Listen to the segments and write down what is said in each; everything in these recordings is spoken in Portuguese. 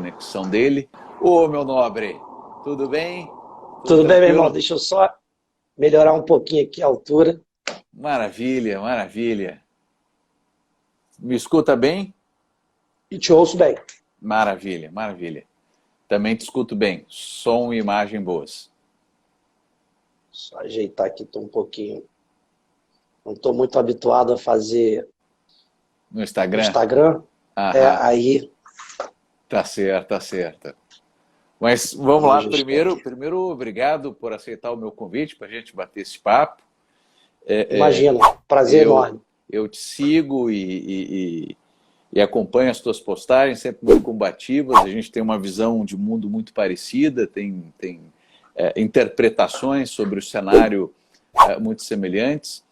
conexão dele. Ô, meu nobre, tudo bem? Tudo bem, meu Tranquilo? irmão? Deixa eu só melhorar um pouquinho aqui a altura. Maravilha, maravilha. Me escuta bem? E te ouço bem. Maravilha, maravilha. Também te escuto bem. Som e imagem boas. Só ajeitar aqui, estou um pouquinho. Não estou muito habituado a fazer No no Instagram? Instagram. Aham, Aí tá certo, tá certo. Mas vamos eu lá, já estou aqui. primeiro obrigado por aceitar o meu convite para a gente bater esse papo. Imagina, prazer Eu, enorme. eu te sigo e acompanho as tuas postagens, sempre muito combativas. A gente tem uma visão de mundo muito parecida, tem interpretações sobre o cenário muito semelhantes.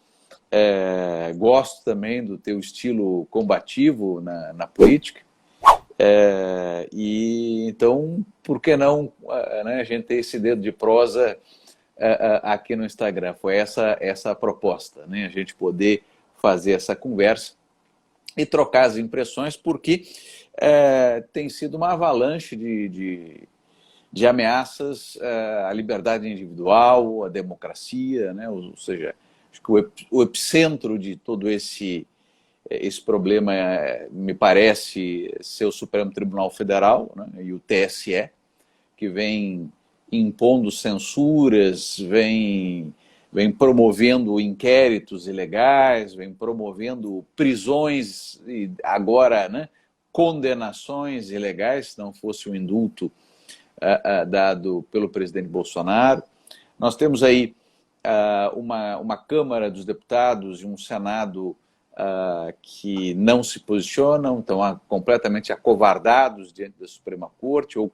Gosto também do teu estilo combativo na política. E então, por que não né, a gente ter esse dedo de prosa aqui no Instagram? Foi essa a proposta, né? A gente poder fazer essa conversa e trocar as impressões, porque tem sido uma avalanche de ameaças à liberdade individual, à democracia, né? Ou seja, acho que o epicentro de todo esse problema me parece ser o Supremo Tribunal Federal, né, e o TSE, que vem impondo censuras, vem promovendo inquéritos ilegais, vem promovendo prisões e agora, né, condenações ilegais, se não fosse o indulto dado pelo presidente Bolsonaro. Nós temos aí uma Câmara dos Deputados e um Senado que não se posicionam, estão completamente acovardados diante da Suprema Corte ou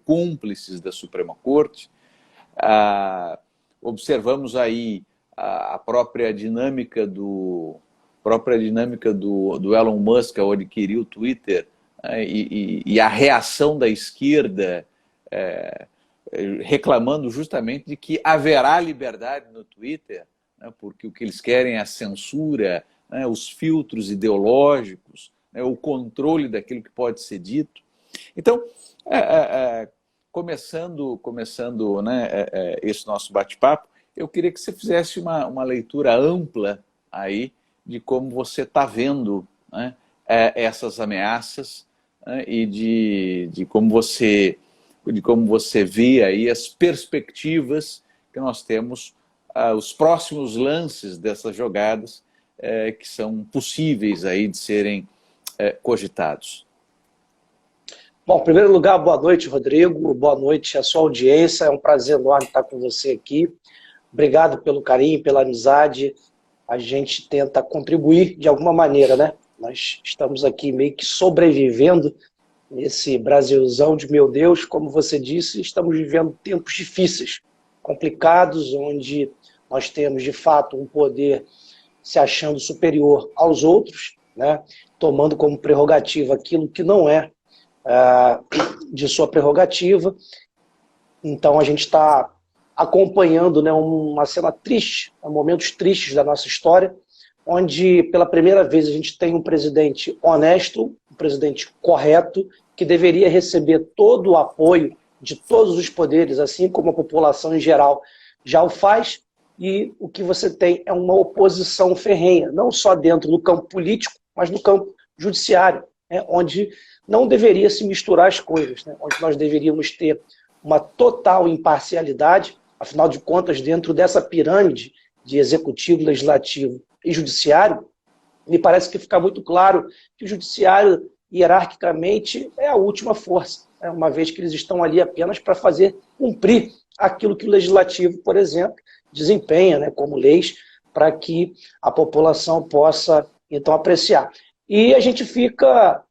cúmplices da Suprema Corte. Observamos aí a própria dinâmica do Elon Musk ao adquirir o Twitter, e a reação da esquerda reclamando justamente de que haverá liberdade no Twitter, né, porque o que eles querem é a censura, né, os filtros ideológicos, né, o controle daquilo que pode ser dito. Então, começando né, esse nosso bate-papo, eu queria que você fizesse uma leitura ampla aí de como você está vendo, né, essas ameaças, né, e de como você vê aí as perspectivas que nós temos, os próximos lances dessas jogadas que são possíveis aí de serem cogitados. Bom, em primeiro lugar, boa noite, Rodrigo. Boa noite à sua audiência. É um prazer enorme estar com você aqui. Obrigado pelo carinho, pela amizade. A gente tenta contribuir de alguma maneira, né? Nós estamos aqui meio que sobrevivendo nesse Brasilzão de meu Deus, como você disse, estamos vivendo tempos difíceis, complicados, onde nós temos, de fato, um poder se achando superior aos outros, né? Tomando como prerrogativa aquilo que não é de sua prerrogativa. Então a gente está acompanhando, né, uma cena triste, momentos tristes da nossa história, onde pela primeira vez a gente tem um presidente honesto, um presidente correto, que deveria receber todo o apoio de todos os poderes, assim como a população em geral já o faz, e o que você tem é uma oposição ferrenha, não só dentro do campo político, mas no campo judiciário, né, onde não deveria se misturar as coisas, né, onde nós deveríamos ter uma total imparcialidade, afinal de contas, dentro dessa pirâmide de executivo, legislativo e judiciário, me parece que fica muito claro que o judiciário, hierarquicamente, é a última força, né? Uma vez que eles estão ali apenas para fazer cumprir aquilo que o legislativo, por exemplo, desempenha, né, como leis, para que a população possa, então, apreciar. E a gente fica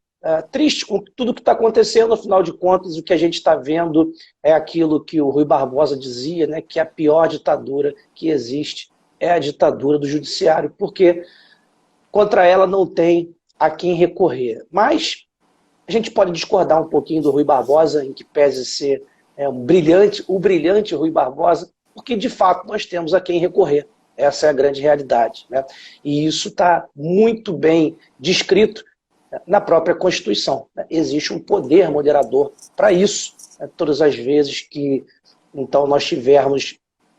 triste com tudo que está acontecendo, afinal de contas, o que a gente está vendo é aquilo que o Rui Barbosa dizia, né, que a pior ditadura que existe é a ditadura do judiciário, porque contra ela não tem a quem recorrer. Mas a gente pode discordar um pouquinho do Rui Barbosa, em que pese ser o brilhante Rui Barbosa, porque de fato nós temos a quem recorrer. Essa é a grande realidade, né? E isso está muito bem descrito na própria Constituição. Existe um poder moderador para isso. Todas as vezes que então nós tivermos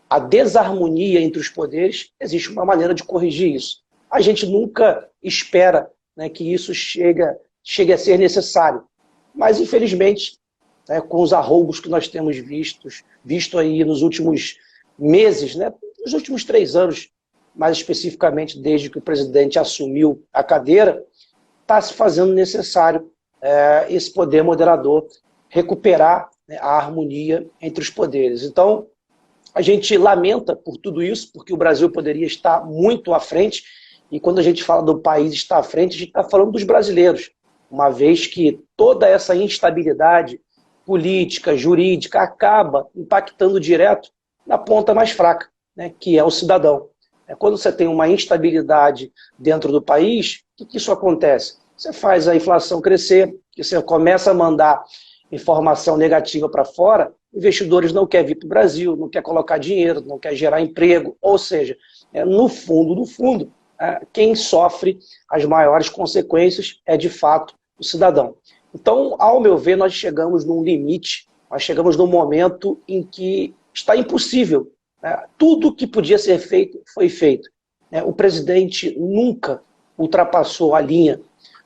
a desarmonia entre os poderes, existe uma maneira de corrigir isso. A gente nunca espera, né, que isso chegue a ser necessário, mas infelizmente, né, com os arroubos que nós temos visto aí nos últimos meses, né, nos últimos 3 anos, mais especificamente desde que o presidente assumiu a cadeira, está se fazendo necessário esse poder moderador recuperar, né, a harmonia entre os poderes. Então, a gente lamenta por tudo isso, porque o Brasil poderia estar muito à frente, e quando a gente fala do país estar à frente, a gente está falando dos brasileiros, uma vez que toda essa instabilidade política, jurídica, acaba impactando direto na ponta mais fraca, né, que é o cidadão. Quando você tem uma instabilidade dentro do país, o que isso acontece? Você faz a inflação crescer, você começa a mandar informação negativa para fora, investidores não querem vir para o Brasil, não querem colocar dinheiro, não querem gerar emprego, ou seja, no fundo, quem sofre as maiores consequências é de fato o cidadão. Então, ao meu ver, nós chegamos num limite, nós chegamos num momento em que está impossível. Tudo que podia ser feito foi feito. O presidente nunca ultrapassou a linha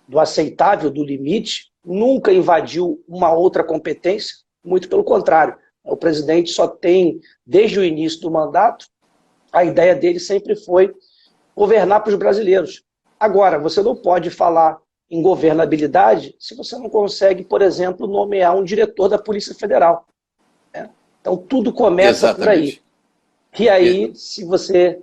do aceitável, do limite, nunca invadiu uma outra competência, muito pelo contrário. O presidente só tem, desde o início do mandato, a ideia dele sempre foi governar para os brasileiros. Agora, você não pode falar em governabilidade se você não consegue, por exemplo, nomear um diretor da Polícia Federal. Então, tudo começa por aí. E aí, se você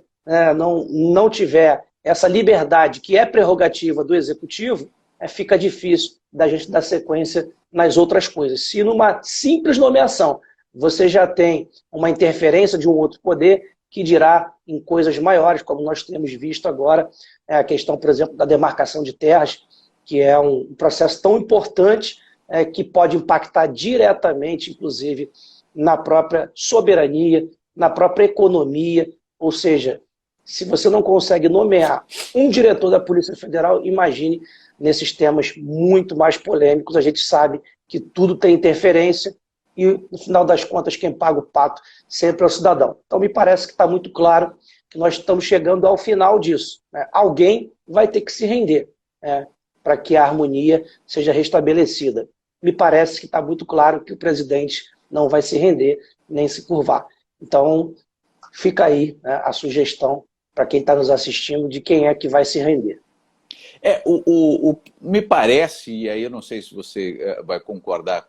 não tiver essa liberdade, que é prerrogativa do Executivo, fica difícil da gente dar sequência nas outras coisas. Se numa simples nomeação você já tem uma interferência de um outro poder, que dirá em coisas maiores, como nós temos visto agora, a questão, por exemplo, da demarcação de terras, que é um processo tão importante que pode impactar diretamente, inclusive, na própria soberania, na própria economia, ou seja, se você não consegue nomear um diretor da Polícia Federal, imagine nesses temas muito mais polêmicos. A gente sabe que tudo tem interferência e, no final das contas, quem paga o pato sempre é o cidadão. Então, me parece que está muito claro que nós estamos chegando ao final disso. Alguém vai ter que se render para que a harmonia seja restabelecida. Me parece que está muito claro que o presidente não vai se render nem se curvar. Então, fica aí a sugestão para quem está nos assistindo de quem é que vai se render. Me parece, e aí eu não sei se você vai concordar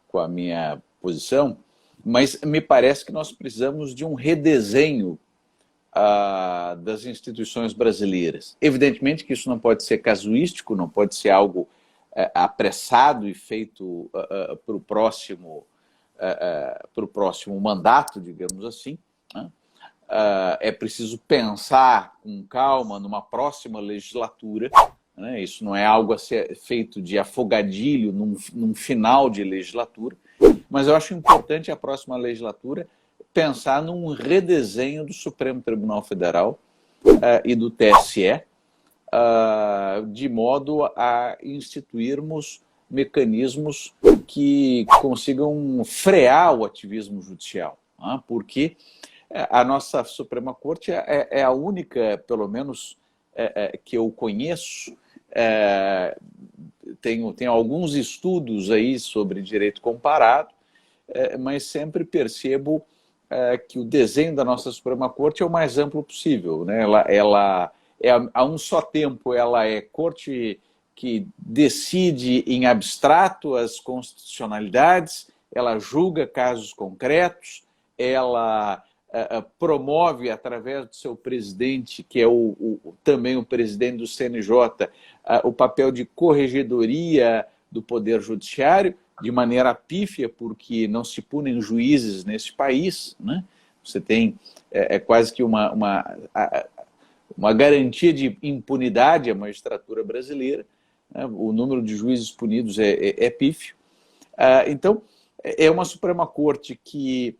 com a minha posição, mas me parece que nós precisamos de um redesenho das instituições brasileiras. Evidentemente que isso não pode ser casuístico, não pode ser algo apressado e feito para o próximo mandato, digamos assim, né? É preciso pensar com calma numa próxima legislatura, né? Isso não é algo a ser feito de afogadilho num final de legislatura, mas eu acho importante a próxima legislatura pensar num redesenho do Supremo Tribunal Federal e do TSE, de modo a instituirmos mecanismos que consigam frear o ativismo judicial, né? Porque a nossa Suprema Corte é a única, pelo menos que eu conheço, tenho alguns estudos aí sobre direito comparado, mas sempre percebo que o desenho da nossa Suprema Corte é o mais amplo possível, né? Ela a um só tempo, ela é corte que decide em abstrato as constitucionalidades, ela julga casos concretos, ela promove, através do seu presidente, que é também o presidente do CNJ, o papel de corregedoria do Poder Judiciário, de maneira pífia, porque não se punem juízes nesse país, né? Você tem quase que uma garantia de impunidade à magistratura brasileira, né? O número de juízes punidos é pífio. Então, é uma Suprema Corte que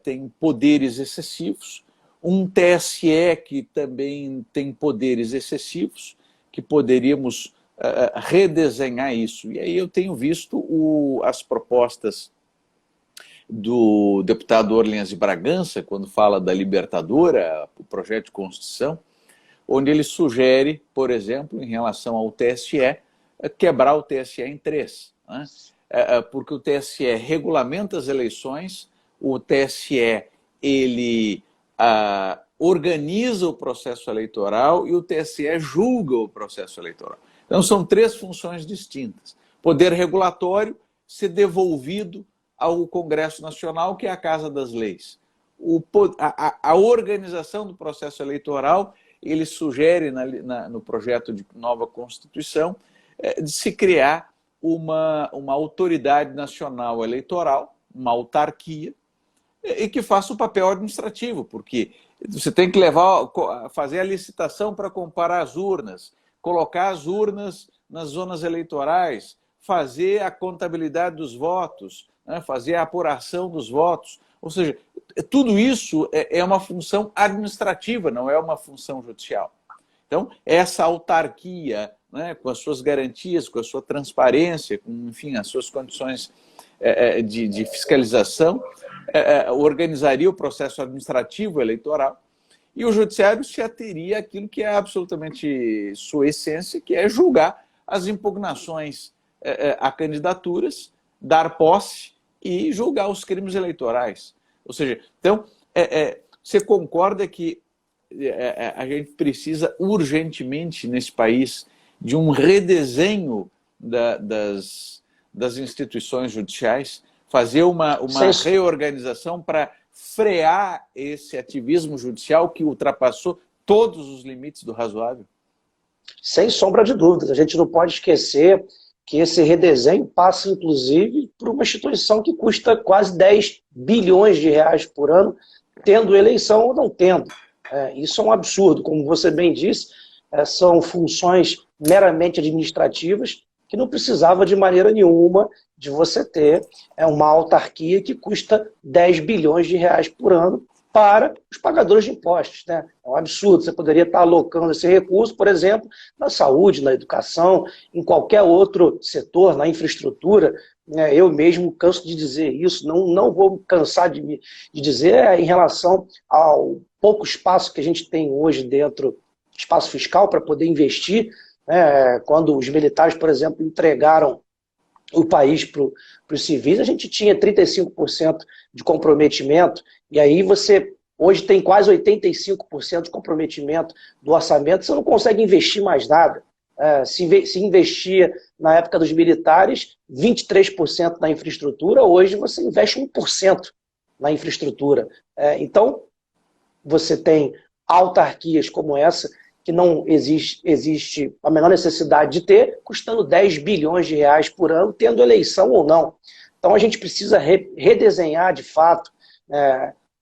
tem poderes excessivos, um TSE que também tem poderes excessivos, que poderíamos redesenhar isso. E aí eu tenho visto as propostas do deputado Orleans de Bragança, quando fala da Libertadora, o projeto de Constituição, onde ele sugere, por exemplo, em relação ao TSE, quebrar o TSE em três, né? Porque o TSE regulamenta as eleições, o TSE ele organiza o processo eleitoral e o TSE julga o processo eleitoral. Então são três funções distintas. Poder regulatório ser devolvido ao Congresso Nacional, que é a Casa das Leis. A organização do processo eleitoral, ele sugere no projeto de nova Constituição de se criar uma autoridade nacional eleitoral, uma autarquia, e que faça o papel administrativo, porque você tem que fazer a licitação para comparar as urnas, colocar as urnas nas zonas eleitorais, fazer a contabilidade dos votos, né, fazer a apuração dos votos. Ou seja, tudo isso é uma função administrativa, não é uma função judicial. Então, essa autarquia, né, com as suas garantias, com a sua transparência, com, enfim, as suas condições de fiscalização, organizaria o processo administrativo eleitoral, e o judiciário se ateria àquilo que é absolutamente sua essência, que é julgar as impugnações a candidaturas, dar posse e julgar os crimes eleitorais. Ou seja, então, você concorda que a gente precisa urgentemente nesse país de um redesenho das instituições judiciais, fazer uma reorganização para frear esse ativismo judicial que ultrapassou todos os limites do razoável? Sem sombra de dúvidas. A gente não pode esquecer que esse redesenho passa, inclusive, por uma instituição que custa quase 10 bilhões de reais por ano, tendo eleição ou não tendo. Isso é um absurdo. Como você bem disse, são funções meramente administrativas que não precisava de maneira nenhuma de você ter uma autarquia que custa 10 bilhões de reais por ano para os pagadores de impostos, né? É um absurdo. Você poderia estar alocando esse recurso, por exemplo, na saúde, na educação, em qualquer outro setor, na infraestrutura. Eu mesmo canso de dizer isso, não vou cansar de dizer em relação ao pouco espaço que a gente tem hoje dentro, espaço fiscal para poder investir, quando os militares, por exemplo, entregaram o país para os civis, a gente tinha 35% de comprometimento, e aí você hoje tem quase 85% de comprometimento do orçamento, você não consegue investir mais nada. Se investia na época dos militares 23% na infraestrutura, hoje você investe 1% na infraestrutura. Então, você tem autarquias como essa, que não existe a menor necessidade de ter, custando 10 bilhões de reais por ano, tendo eleição ou não. Então a gente precisa redesenhar, de fato,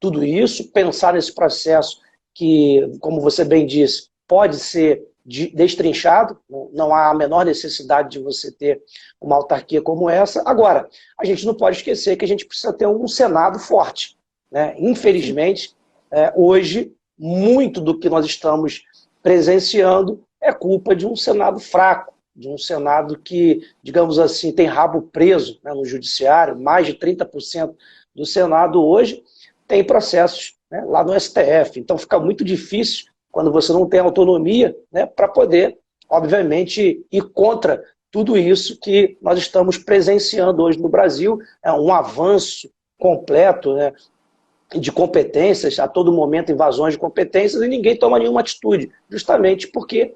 tudo isso, pensar nesse processo que, como você bem disse, pode ser destrinchado, não há a menor necessidade de você ter uma autarquia como essa. Agora, a gente não pode esquecer que a gente precisa ter um Senado forte, né? Infelizmente, hoje, muito do que nós estamos presenciando é culpa de um Senado fraco, de um Senado que, digamos assim, tem rabo preso, né, no judiciário. Mais de 30% do Senado hoje tem processos, né, lá no STF. Então fica muito difícil quando você não tem autonomia, né, para poder, obviamente, ir contra tudo isso que nós estamos presenciando hoje no Brasil. É um avanço completo, né, de competências, a todo momento invasões de competências, e ninguém toma nenhuma atitude, justamente porque,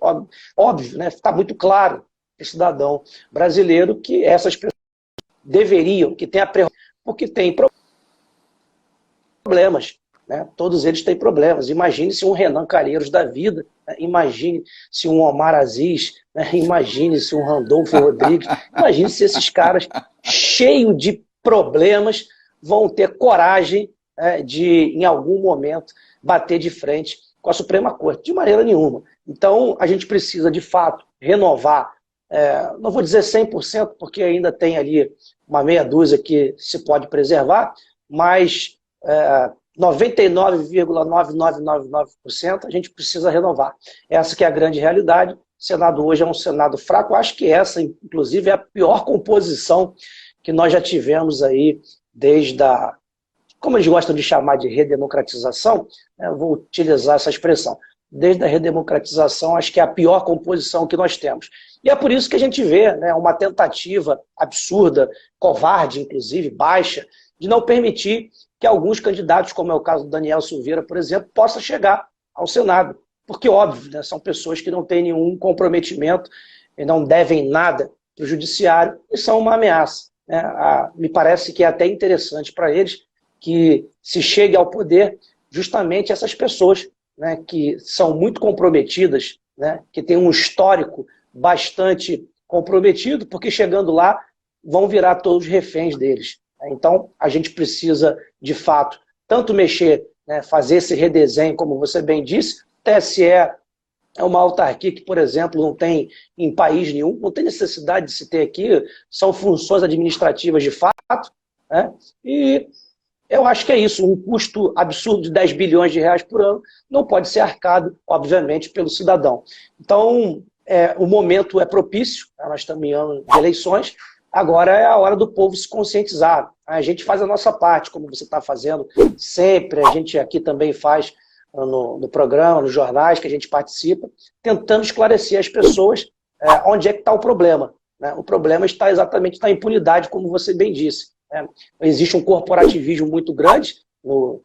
óbvio, né, está muito claro para o cidadão brasileiro que essas pessoas deveriam, que tem a prerrogativa, porque tem problemas, né? Todos eles têm problemas. Imagine se um Renan Calheiros da vida, né? Imagine se um Omar Aziz, né? Imagine se um Randolfo Rodrigues, imagine se esses caras cheios de problemas vão ter coragem de, em algum momento, bater de frente com a Suprema Corte. De maneira nenhuma. Então, a gente precisa, de fato, renovar, não vou dizer 100%, porque ainda tem ali uma meia dúzia que se pode preservar, mas 99,9999%, a gente precisa renovar. Essa que é a grande realidade. O Senado hoje é um Senado fraco. Acho que essa, inclusive, é a pior composição que nós já tivemos aí desde a, como eles gostam de chamar de redemocratização, né, eu vou utilizar essa expressão. Desde a redemocratização, acho que é a pior composição que nós temos. E é por isso que a gente vê, né, uma tentativa absurda, covarde, inclusive, baixa, de não permitir que alguns candidatos, como é o caso do Daniel Silveira, por exemplo, possa chegar ao Senado. Porque, óbvio, né, são pessoas que não têm nenhum comprometimento e não devem nada para o judiciário e são uma ameaça. Né? Me parece que é até interessante para eles que se chegue ao poder justamente essas pessoas, né, que são muito comprometidas, né, que têm um histórico bastante comprometido, porque chegando lá vão virar todos reféns deles. Então, a gente precisa, de fato, tanto mexer, né, fazer esse redesenho, como você bem disse. TSE é uma autarquia que, por exemplo, não tem em país nenhum, não tem necessidade de se ter aqui, são funções administrativas de fato, né, e eu acho que é isso, um custo absurdo de 10 bilhões de reais por ano não pode ser arcado, obviamente, pelo cidadão. Então, o momento é propício, nós estamos em ano de eleições, agora é a hora do povo se conscientizar. A gente faz a nossa parte, como você está fazendo sempre, a gente aqui também faz no programa, nos jornais que a gente participa, tentando esclarecer as pessoas onde é que está o problema. Né? O problema está exatamente na impunidade, como você bem disse. Existe um corporativismo muito grande no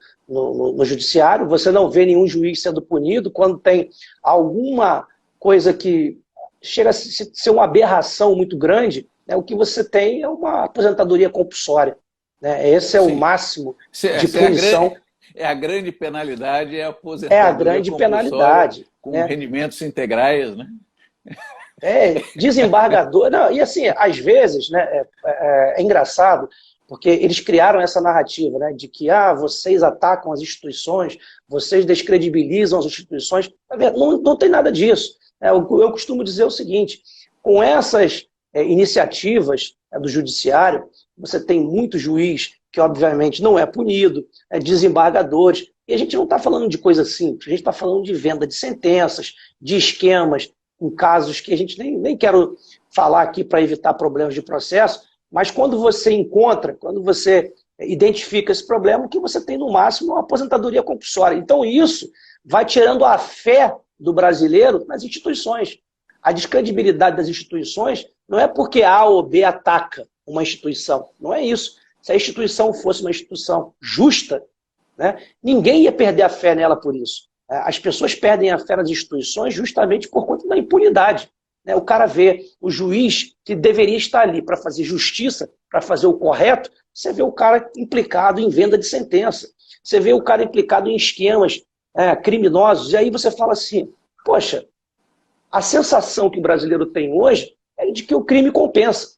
judiciário, você não vê nenhum juiz sendo punido quando tem alguma coisa que chega a ser uma aberração muito grande, né, o que você tem é uma aposentadoria compulsória. Né? Esse é o máximo de punição. A grande penalidade é a aposentadoria é a grande penalidade, com né? rendimentos integrais, né? Desembargador. Não, e assim, às vezes, né, é engraçado, porque eles criaram essa narrativa, né, de que vocês atacam as instituições, vocês descredibilizam as instituições. Não tem nada disso. Eu costumo dizer o seguinte, com essas iniciativas do judiciário, você tem muito juiz que obviamente não é punido, desembargadores, e a gente não está falando de coisa simples, a gente está falando de venda de sentenças, de esquemas, com casos que a gente nem quero falar aqui para evitar problemas de processo, mas quando você encontra, quando você identifica esse problema, o que você tem no máximo é uma aposentadoria compulsória. Então isso vai tirando a fé do brasileiro nas instituições. A descredibilidade das instituições não é porque A ou B ataca uma instituição, não é isso. Se a instituição fosse uma instituição justa, né, ninguém ia perder a fé nela por isso. As pessoas perdem a fé nas instituições justamente por conta da impunidade. O cara vê o juiz que deveria estar ali para fazer justiça, para fazer o correto, você vê o cara implicado em venda de sentença, você vê o cara implicado em esquemas criminosos, e aí você fala assim, poxa, a sensação que o brasileiro tem hoje é de que o crime compensa.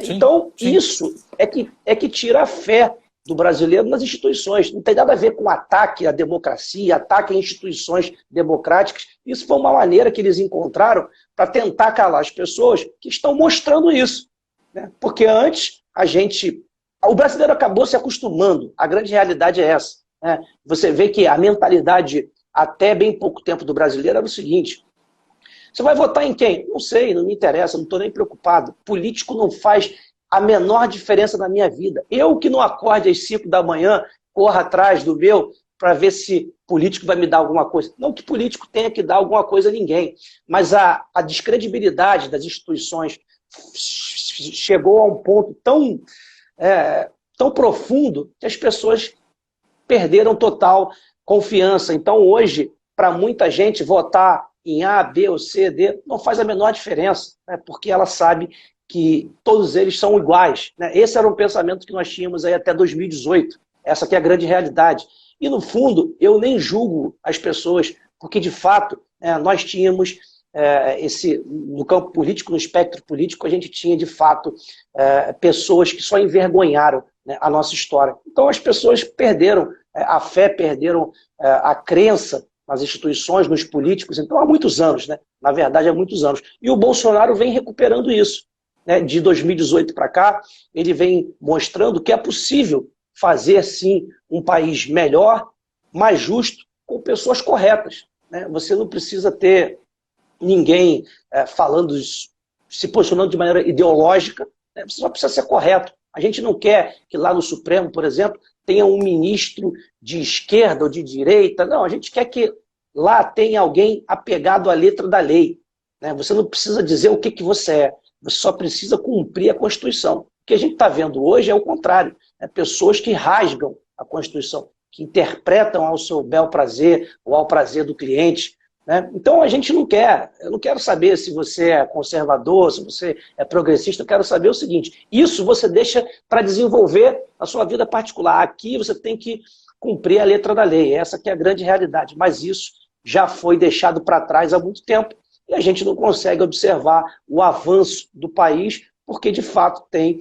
Sim, então, sim. Isso é que tira a fé do brasileiro nas instituições. Não tem nada a ver com ataque à democracia, ataque a instituições democráticas. Isso foi uma maneira que eles encontraram para tentar calar as pessoas que estão mostrando isso. Né? Porque antes, o brasileiro acabou se acostumando. A grande realidade é essa. Né? Você vê que a mentalidade, até bem pouco tempo do brasileiro, era o seguinte: você vai votar em quem? Não sei, não me interessa, não estou nem preocupado. Político não faz a menor diferença na minha vida. Eu que não acorde às 5 da manhã, corra atrás do meu para ver se político vai me dar alguma coisa. Não que político tenha que dar alguma coisa a ninguém, mas a descredibilidade das instituições chegou a um ponto tão profundo que as pessoas perderam total confiança. Então hoje, para muita gente, votar em A, B ou C, D, não faz a menor diferença, né? Porque ela sabe que todos eles são iguais. Né? Esse era um pensamento que nós tínhamos aí até 2018. Essa aqui é a grande realidade. E, no fundo, eu nem julgo as pessoas, porque, de fato, nós tínhamos no campo político, no espectro político, a gente tinha, de fato, pessoas que só envergonharam, né, a nossa história. Então, as pessoas perderam a fé, perderam a crença nas instituições, nos políticos, então há muitos anos, né? Na verdade há muitos anos. E o Bolsonaro vem recuperando isso. Né? De 2018 para cá, ele vem mostrando que é possível fazer, sim, um país melhor, mais justo, com pessoas corretas, né? Você não precisa ter ninguém falando, se posicionando de maneira ideológica, né? Você só precisa ser correto. A gente não quer que lá no Supremo, por exemplo, tenha um ministro de esquerda ou de direita. Não, a gente quer que lá tenha alguém apegado à letra da lei, né? Você não precisa dizer o que você é, você só precisa cumprir a Constituição. O que a gente está vendo hoje é o contrário, né? Pessoas que rasgam a Constituição, que interpretam ao seu bel prazer ou ao prazer do cliente, né? Então a gente não quer, eu não quero saber se você é conservador, se você é progressista, eu quero saber o seguinte, isso você deixa para desenvolver a sua vida particular. Aqui você tem que cumprir a letra da lei, essa que é a grande realidade, mas isso já foi deixado para trás há muito tempo e a gente não consegue observar o avanço do país porque de fato tem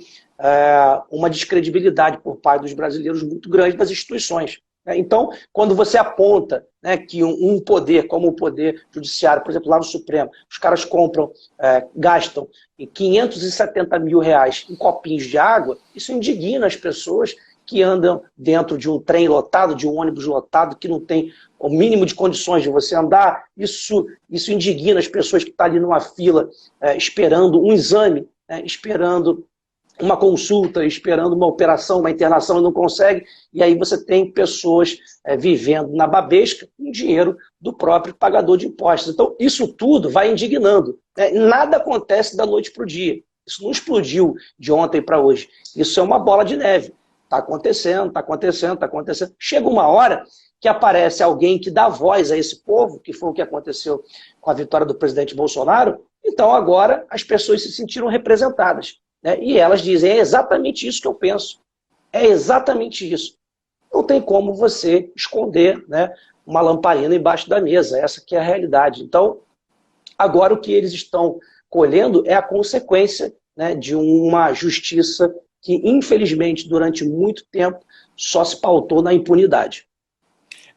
uma descredibilidade por parte dos brasileiros muito grande das instituições. Então, quando você aponta, né, que um poder, como o poder judiciário, por exemplo, lá no Supremo, os caras compram, gastam R$ 570 mil em copinhos de água, isso indigna as pessoas que andam dentro de um trem lotado, de um ônibus lotado, que não tem o mínimo de condições de você andar. Isso indigna as pessoas que estão ali numa fila esperando um exame, esperando uma consulta, esperando uma operação, uma internação e não consegue, e aí você tem pessoas vivendo na babesca com dinheiro do próprio pagador de impostos. Então, isso tudo vai indignando, né? Nada acontece da noite para o dia. Isso não explodiu de ontem para hoje. Isso é uma bola de neve. Está acontecendo, está acontecendo, está acontecendo. Chega uma hora que aparece alguém que dá voz a esse povo, que foi o que aconteceu com a vitória do presidente Bolsonaro, então agora as pessoas se sentiram representadas. E elas dizem, é exatamente isso que eu penso. É exatamente isso. Não tem como você esconder, né, uma lamparina embaixo da mesa. Essa que é a realidade. Então, agora o que eles estão colhendo é a consequência, né, de uma justiça que, infelizmente, durante muito tempo, só se pautou na impunidade.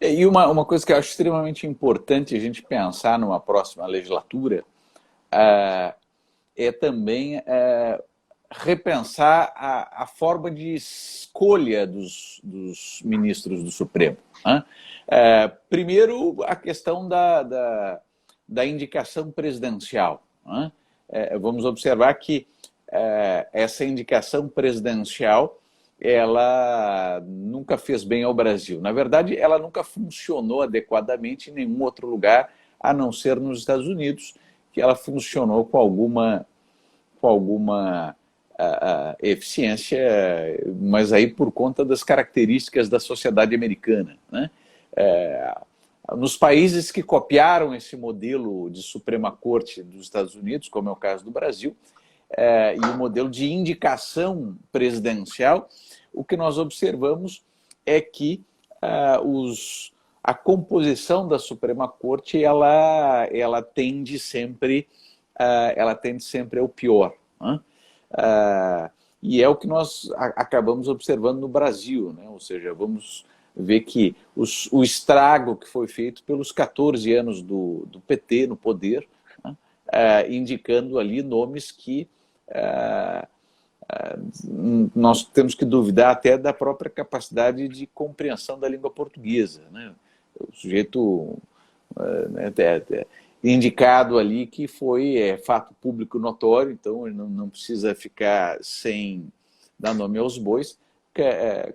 E uma coisa que eu acho extremamente importante a gente pensar numa próxima legislatura é também repensar a forma de escolha dos ministros do Supremo, né? Primeiro, a questão da indicação presidencial, né? Vamos observar que essa indicação presidencial ela nunca fez bem ao Brasil. Na verdade, ela nunca funcionou adequadamente em nenhum outro lugar, a não ser nos Estados Unidos, que ela funcionou com alguma eficiência, mas aí por conta das características da sociedade americana, né? Nos países que copiaram esse modelo de Suprema Corte dos Estados Unidos, como é o caso do Brasil, e o modelo de indicação presidencial, o que nós observamos é que a composição da Suprema Corte ela tende sempre ao pior, né? E é o que nós acabamos observando no Brasil, né? Ou seja, vamos ver que o estrago que foi feito pelos 14 anos do PT no poder, né? Indicando ali nomes que nós temos que duvidar até da própria capacidade de compreensão da língua portuguesa, né? O sujeito indicado ali que foi fato público notório, então não precisa ficar sem dar nome aos bois,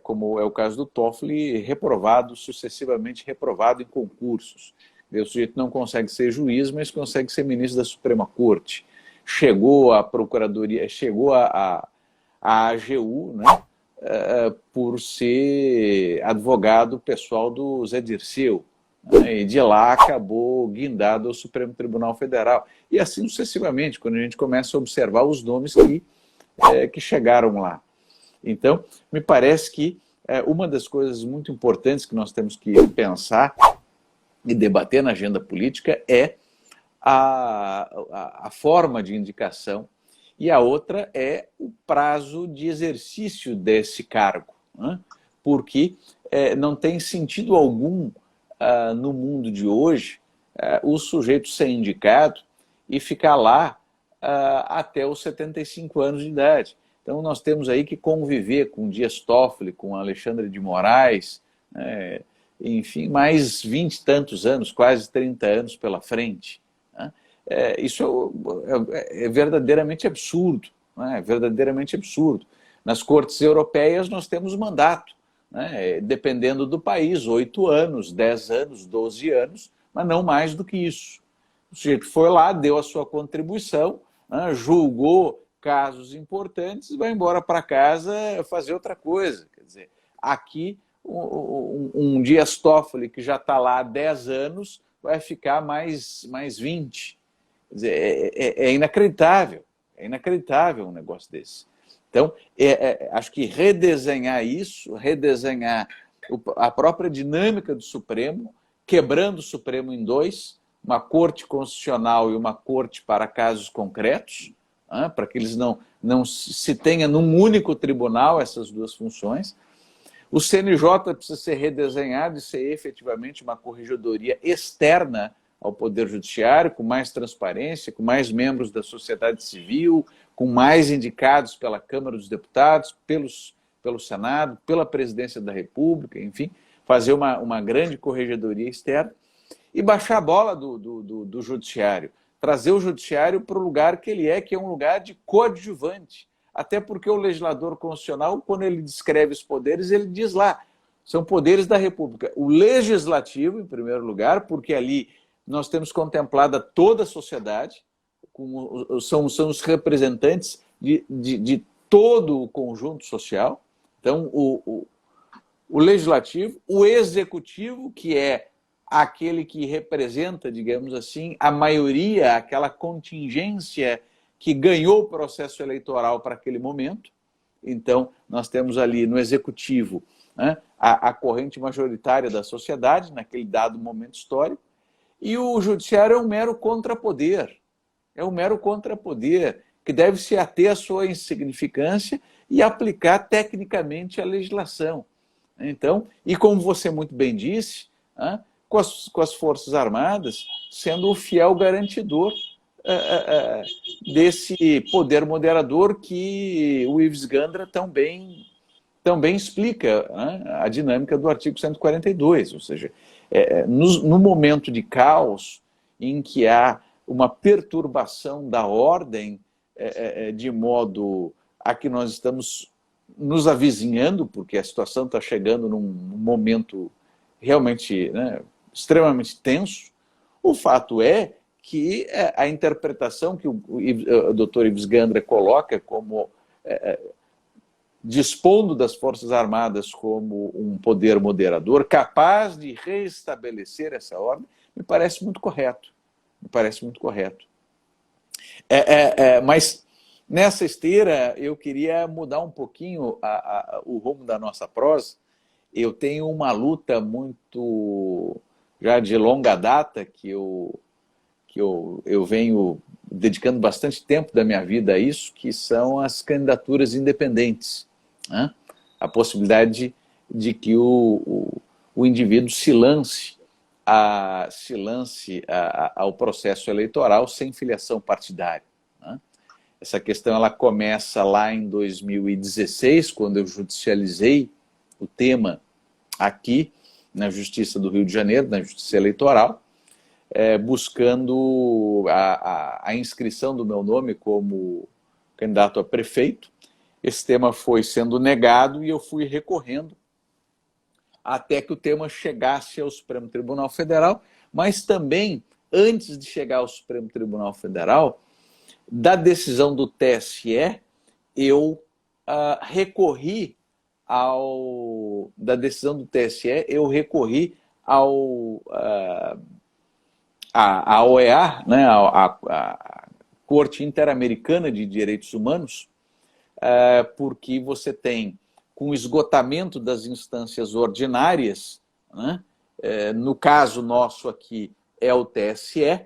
como é o caso do Toffoli, sucessivamente reprovado em concursos. O sujeito não consegue ser juiz, mas consegue ser ministro da Suprema Corte. Chegou à Procuradoria, chegou à AGU, né, por ser advogado pessoal do Zé Dirceu, né, e de lá acabou guindado ao Supremo Tribunal Federal. E assim sucessivamente, quando a gente começa a observar os nomes que chegaram lá. Então, me parece que uma das coisas muito importantes que nós temos que pensar e debater na agenda política é a forma de indicação, e a outra é o prazo de exercício desse cargo, né? Porque não tem sentido algum no mundo de hoje o sujeito ser indicado e ficar lá até os 75 anos de idade. Então nós temos aí que conviver com Dias Toffoli, com Alexandre de Moraes, enfim, mais 20 e tantos anos, quase 30 anos pela frente. Né? Isso é verdadeiramente absurdo, né? É verdadeiramente absurdo. Nas cortes europeias nós temos mandato, né? Dependendo do país, 8 anos, 10 anos, 12 anos, mas não mais do que isso. O sujeito foi lá, deu a sua contribuição, né? Julgou casos importantes e vai embora para casa fazer outra coisa. Quer dizer, aqui um Dias Toffoli que já está lá há 10 anos vai ficar mais 20. Quer dizer, é inacreditável um negócio desse. Então, acho que redesenhar isso, redesenhar a própria dinâmica do Supremo, quebrando o Supremo em dois, uma corte constitucional e uma corte para casos concretos, para que eles não se tenha num único tribunal essas duas funções. O CNJ precisa ser redesenhado e ser efetivamente uma corregedoria externa ao Poder Judiciário, com mais transparência, com mais membros da sociedade civil, com mais indicados pela Câmara dos Deputados, pelo Senado, pela Presidência da República, enfim, fazer uma grande corregedoria externa e baixar a bola do Judiciário, trazer o Judiciário para o lugar que ele que é um lugar de coadjuvante. Até porque o legislador constitucional, quando ele descreve os poderes, ele diz lá, são poderes da República. O legislativo, em primeiro lugar, porque ali nós temos contemplada toda a sociedade, são os representantes de todo o conjunto social. Então, o legislativo, o executivo, que é aquele que representa, digamos assim, a maioria, aquela contingência que ganhou o processo eleitoral para aquele momento. Então, nós temos ali no executivo, né, a corrente majoritária da sociedade, naquele dado momento histórico, e o judiciário é um mero contrapoder. É um mero contrapoder que deve se ater à sua insignificância e aplicar tecnicamente a legislação. Então, e como você muito bem disse, com as Forças Armadas sendo o fiel garantidor desse poder moderador que o Ives Gandra também explica, né, a dinâmica do artigo 142, ou seja, no momento de caos em que há uma perturbação da ordem, de modo a que nós estamos nos avizinhando, porque a situação está chegando num momento realmente, né, extremamente tenso, o fato é que a interpretação que o Dr. Ives Gandra coloca como dispondo das Forças Armadas como um poder moderador, capaz de reestabelecer essa ordem, me parece muito correto. Me parece muito correto. Mas nessa esteira eu queria mudar um pouquinho o rumo da nossa prosa. Eu tenho uma luta muito já de longa data que eu venho dedicando bastante tempo da minha vida a isso, que são as candidaturas independentes, né? A possibilidade de que o indivíduo se lance ao processo eleitoral sem filiação partidária, né? Essa questão ela começa lá em 2016, quando eu judicializei o tema aqui na Justiça do Rio de Janeiro, na Justiça Eleitoral, buscando a inscrição do meu nome como candidato a prefeito. Esse tema foi sendo negado e eu fui recorrendo até que o tema chegasse ao Supremo Tribunal Federal, mas também, antes de chegar ao Supremo Tribunal Federal, da decisão do TSE, eu recorri da decisão do TSE, eu recorri à OEA, né, a Corte Interamericana de Direitos Humanos, porque você tem, com o esgotamento das instâncias ordinárias, né, no caso nosso aqui é o TSE,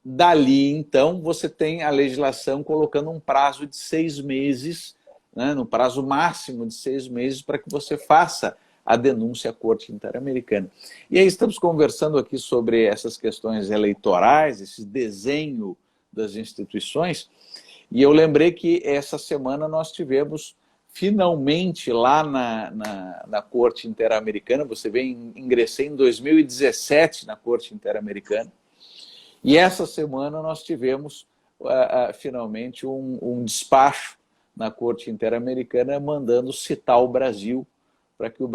dali então você tem a legislação colocando um prazo de 6 meses, né, no prazo máximo de 6 meses para que você faça a denúncia à Corte Interamericana. E aí estamos conversando aqui sobre essas questões eleitorais, esse desenho das instituições, E eu lembrei que essa semana nós tivemos finalmente lá na Corte Interamericana, você vê, ingressei em 2017 na Corte Interamericana, e essa semana nós tivemos finalmente um despacho na Corte Interamericana mandando citar o Brasil para que o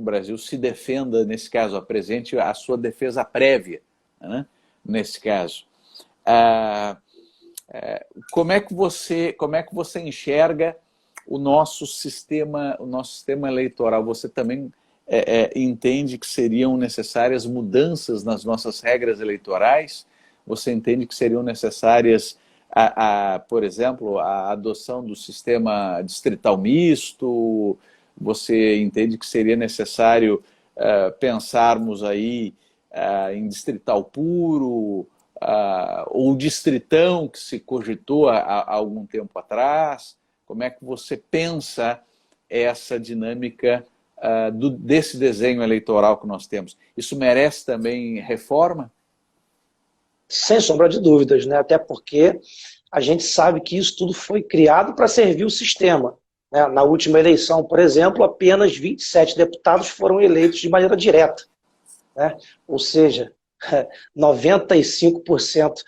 Brasil se defenda, nesse caso, apresente a sua defesa prévia, né, nesse caso. Como é que você enxerga o nosso sistema eleitoral? Você também entende que seriam necessárias mudanças nas nossas regras eleitorais? Você entende que seriam necessárias, por exemplo, a adoção do sistema distrital misto? Você entende que seria necessário pensarmos aí em distrital puro, ou distritão que se cogitou há algum tempo atrás? Como é que você pensa essa dinâmica desse desenho eleitoral que nós temos? Isso merece também reforma? Sem sombra de dúvidas, né? Até porque a gente sabe que isso tudo foi criado para servir o sistema, né? Na última eleição, por exemplo, apenas 27 deputados foram eleitos de maneira direta, né? Ou seja, 95%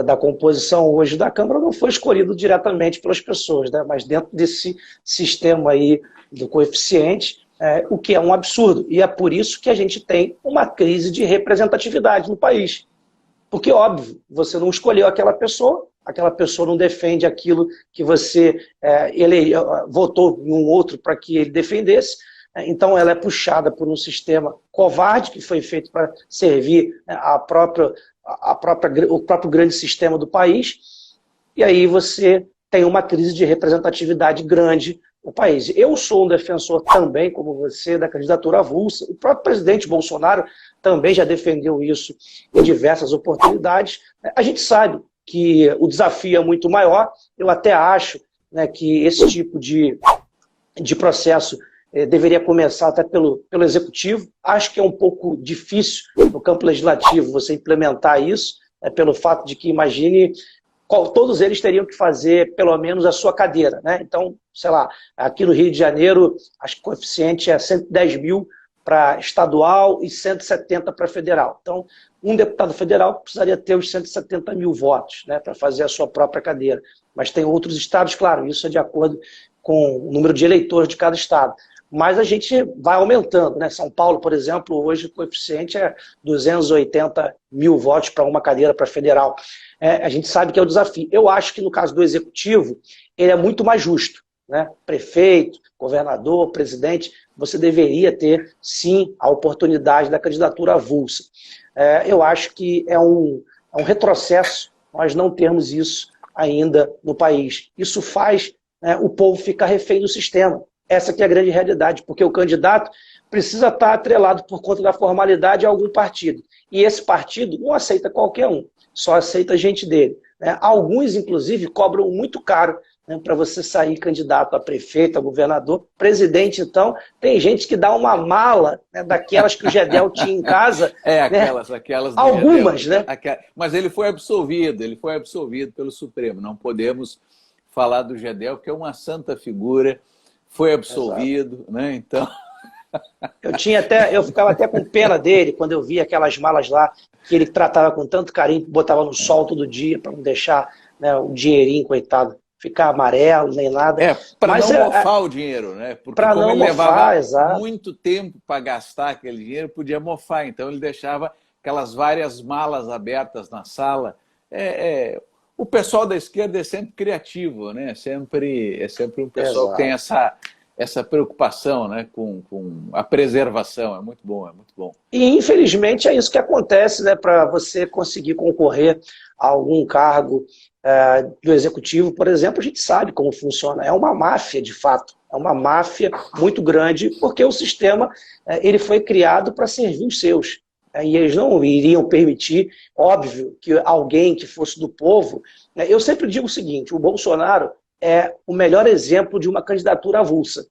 da composição hoje da Câmara não foi escolhido diretamente pelas pessoas, né? Mas dentro desse sistema aí do coeficiente, o que é um absurdo. E é por isso que a gente tem uma crise de representatividade no país. Porque, óbvio, você não escolheu aquela pessoa não defende aquilo que você votou em um outro para que ele defendesse, então ela é puxada por um sistema covarde que foi feito para servir o próprio grande sistema do país, e aí você tem uma crise de representatividade grande no país. Eu sou um defensor também, como você, da candidatura avulsa. O próprio presidente Bolsonaro também já defendeu isso em diversas oportunidades. A gente sabe que o desafio é muito maior. Eu até acho, né, que esse tipo de processo deveria começar até pelo executivo. Acho que é um pouco difícil no campo legislativo você implementar isso, pelo fato de que, imagine, todos eles teriam que fazer pelo menos a sua cadeira, né? Então, sei lá, aqui no Rio de Janeiro, acho que o coeficiente é 110 mil para estadual e 170 para federal. Então, um deputado federal precisaria ter os 170 mil votos, né, para fazer a sua própria cadeira. Mas tem outros estados, claro, isso é de acordo com o número de eleitores de cada estado. Mas a gente vai aumentando, né? São Paulo, por exemplo, hoje o coeficiente é 280 mil votos para uma cadeira para federal. A gente sabe que é o desafio. Eu acho que no caso do executivo, ele é muito mais justo, né? Prefeito, governador, presidente, você deveria ter, sim, a oportunidade da candidatura avulsa. Eu acho que é um retrocesso nós não termos isso ainda no país. Isso faz, né, o povo ficar refém do sistema. Essa que é a grande realidade, porque o candidato precisa estar atrelado por conta da formalidade a algum partido. E esse partido não aceita qualquer um, só aceita gente dele, né? Alguns, inclusive, cobram muito caro, né, para você sair candidato a prefeito, a governador. Presidente, então, tem gente que dá uma mala, né, daquelas que o Gedel tinha em casa. Aquelas algumas, Gedel, né? Mas ele foi absolvido pelo Supremo. Não podemos falar do Gedel, que é uma santa figura, foi absolvido, né? Então... Eu ficava até com pena dele quando eu via aquelas malas lá que ele tratava com tanto carinho, botava no sol todo dia para não deixar, né, o dinheirinho, coitado, ficar amarelo, nem nada. Para não mofar o dinheiro, né? Porque como não ele levava muito tempo para gastar aquele dinheiro, podia mofar. Então ele deixava aquelas várias malas abertas na sala. O pessoal da esquerda é sempre criativo, né? É sempre um pessoal que tem essa preocupação, né, com a preservação. É muito bom, é muito bom. E, infelizmente, é isso que acontece, né, para você conseguir concorrer a algum cargo do executivo, por exemplo. A gente sabe como funciona. É uma máfia, de fato. É uma máfia muito grande, porque o sistema ele foi criado para servir os seus. E eles não iriam permitir, óbvio, que alguém que fosse do povo... Eu sempre digo o seguinte, o Bolsonaro é o melhor exemplo de uma candidatura avulsa,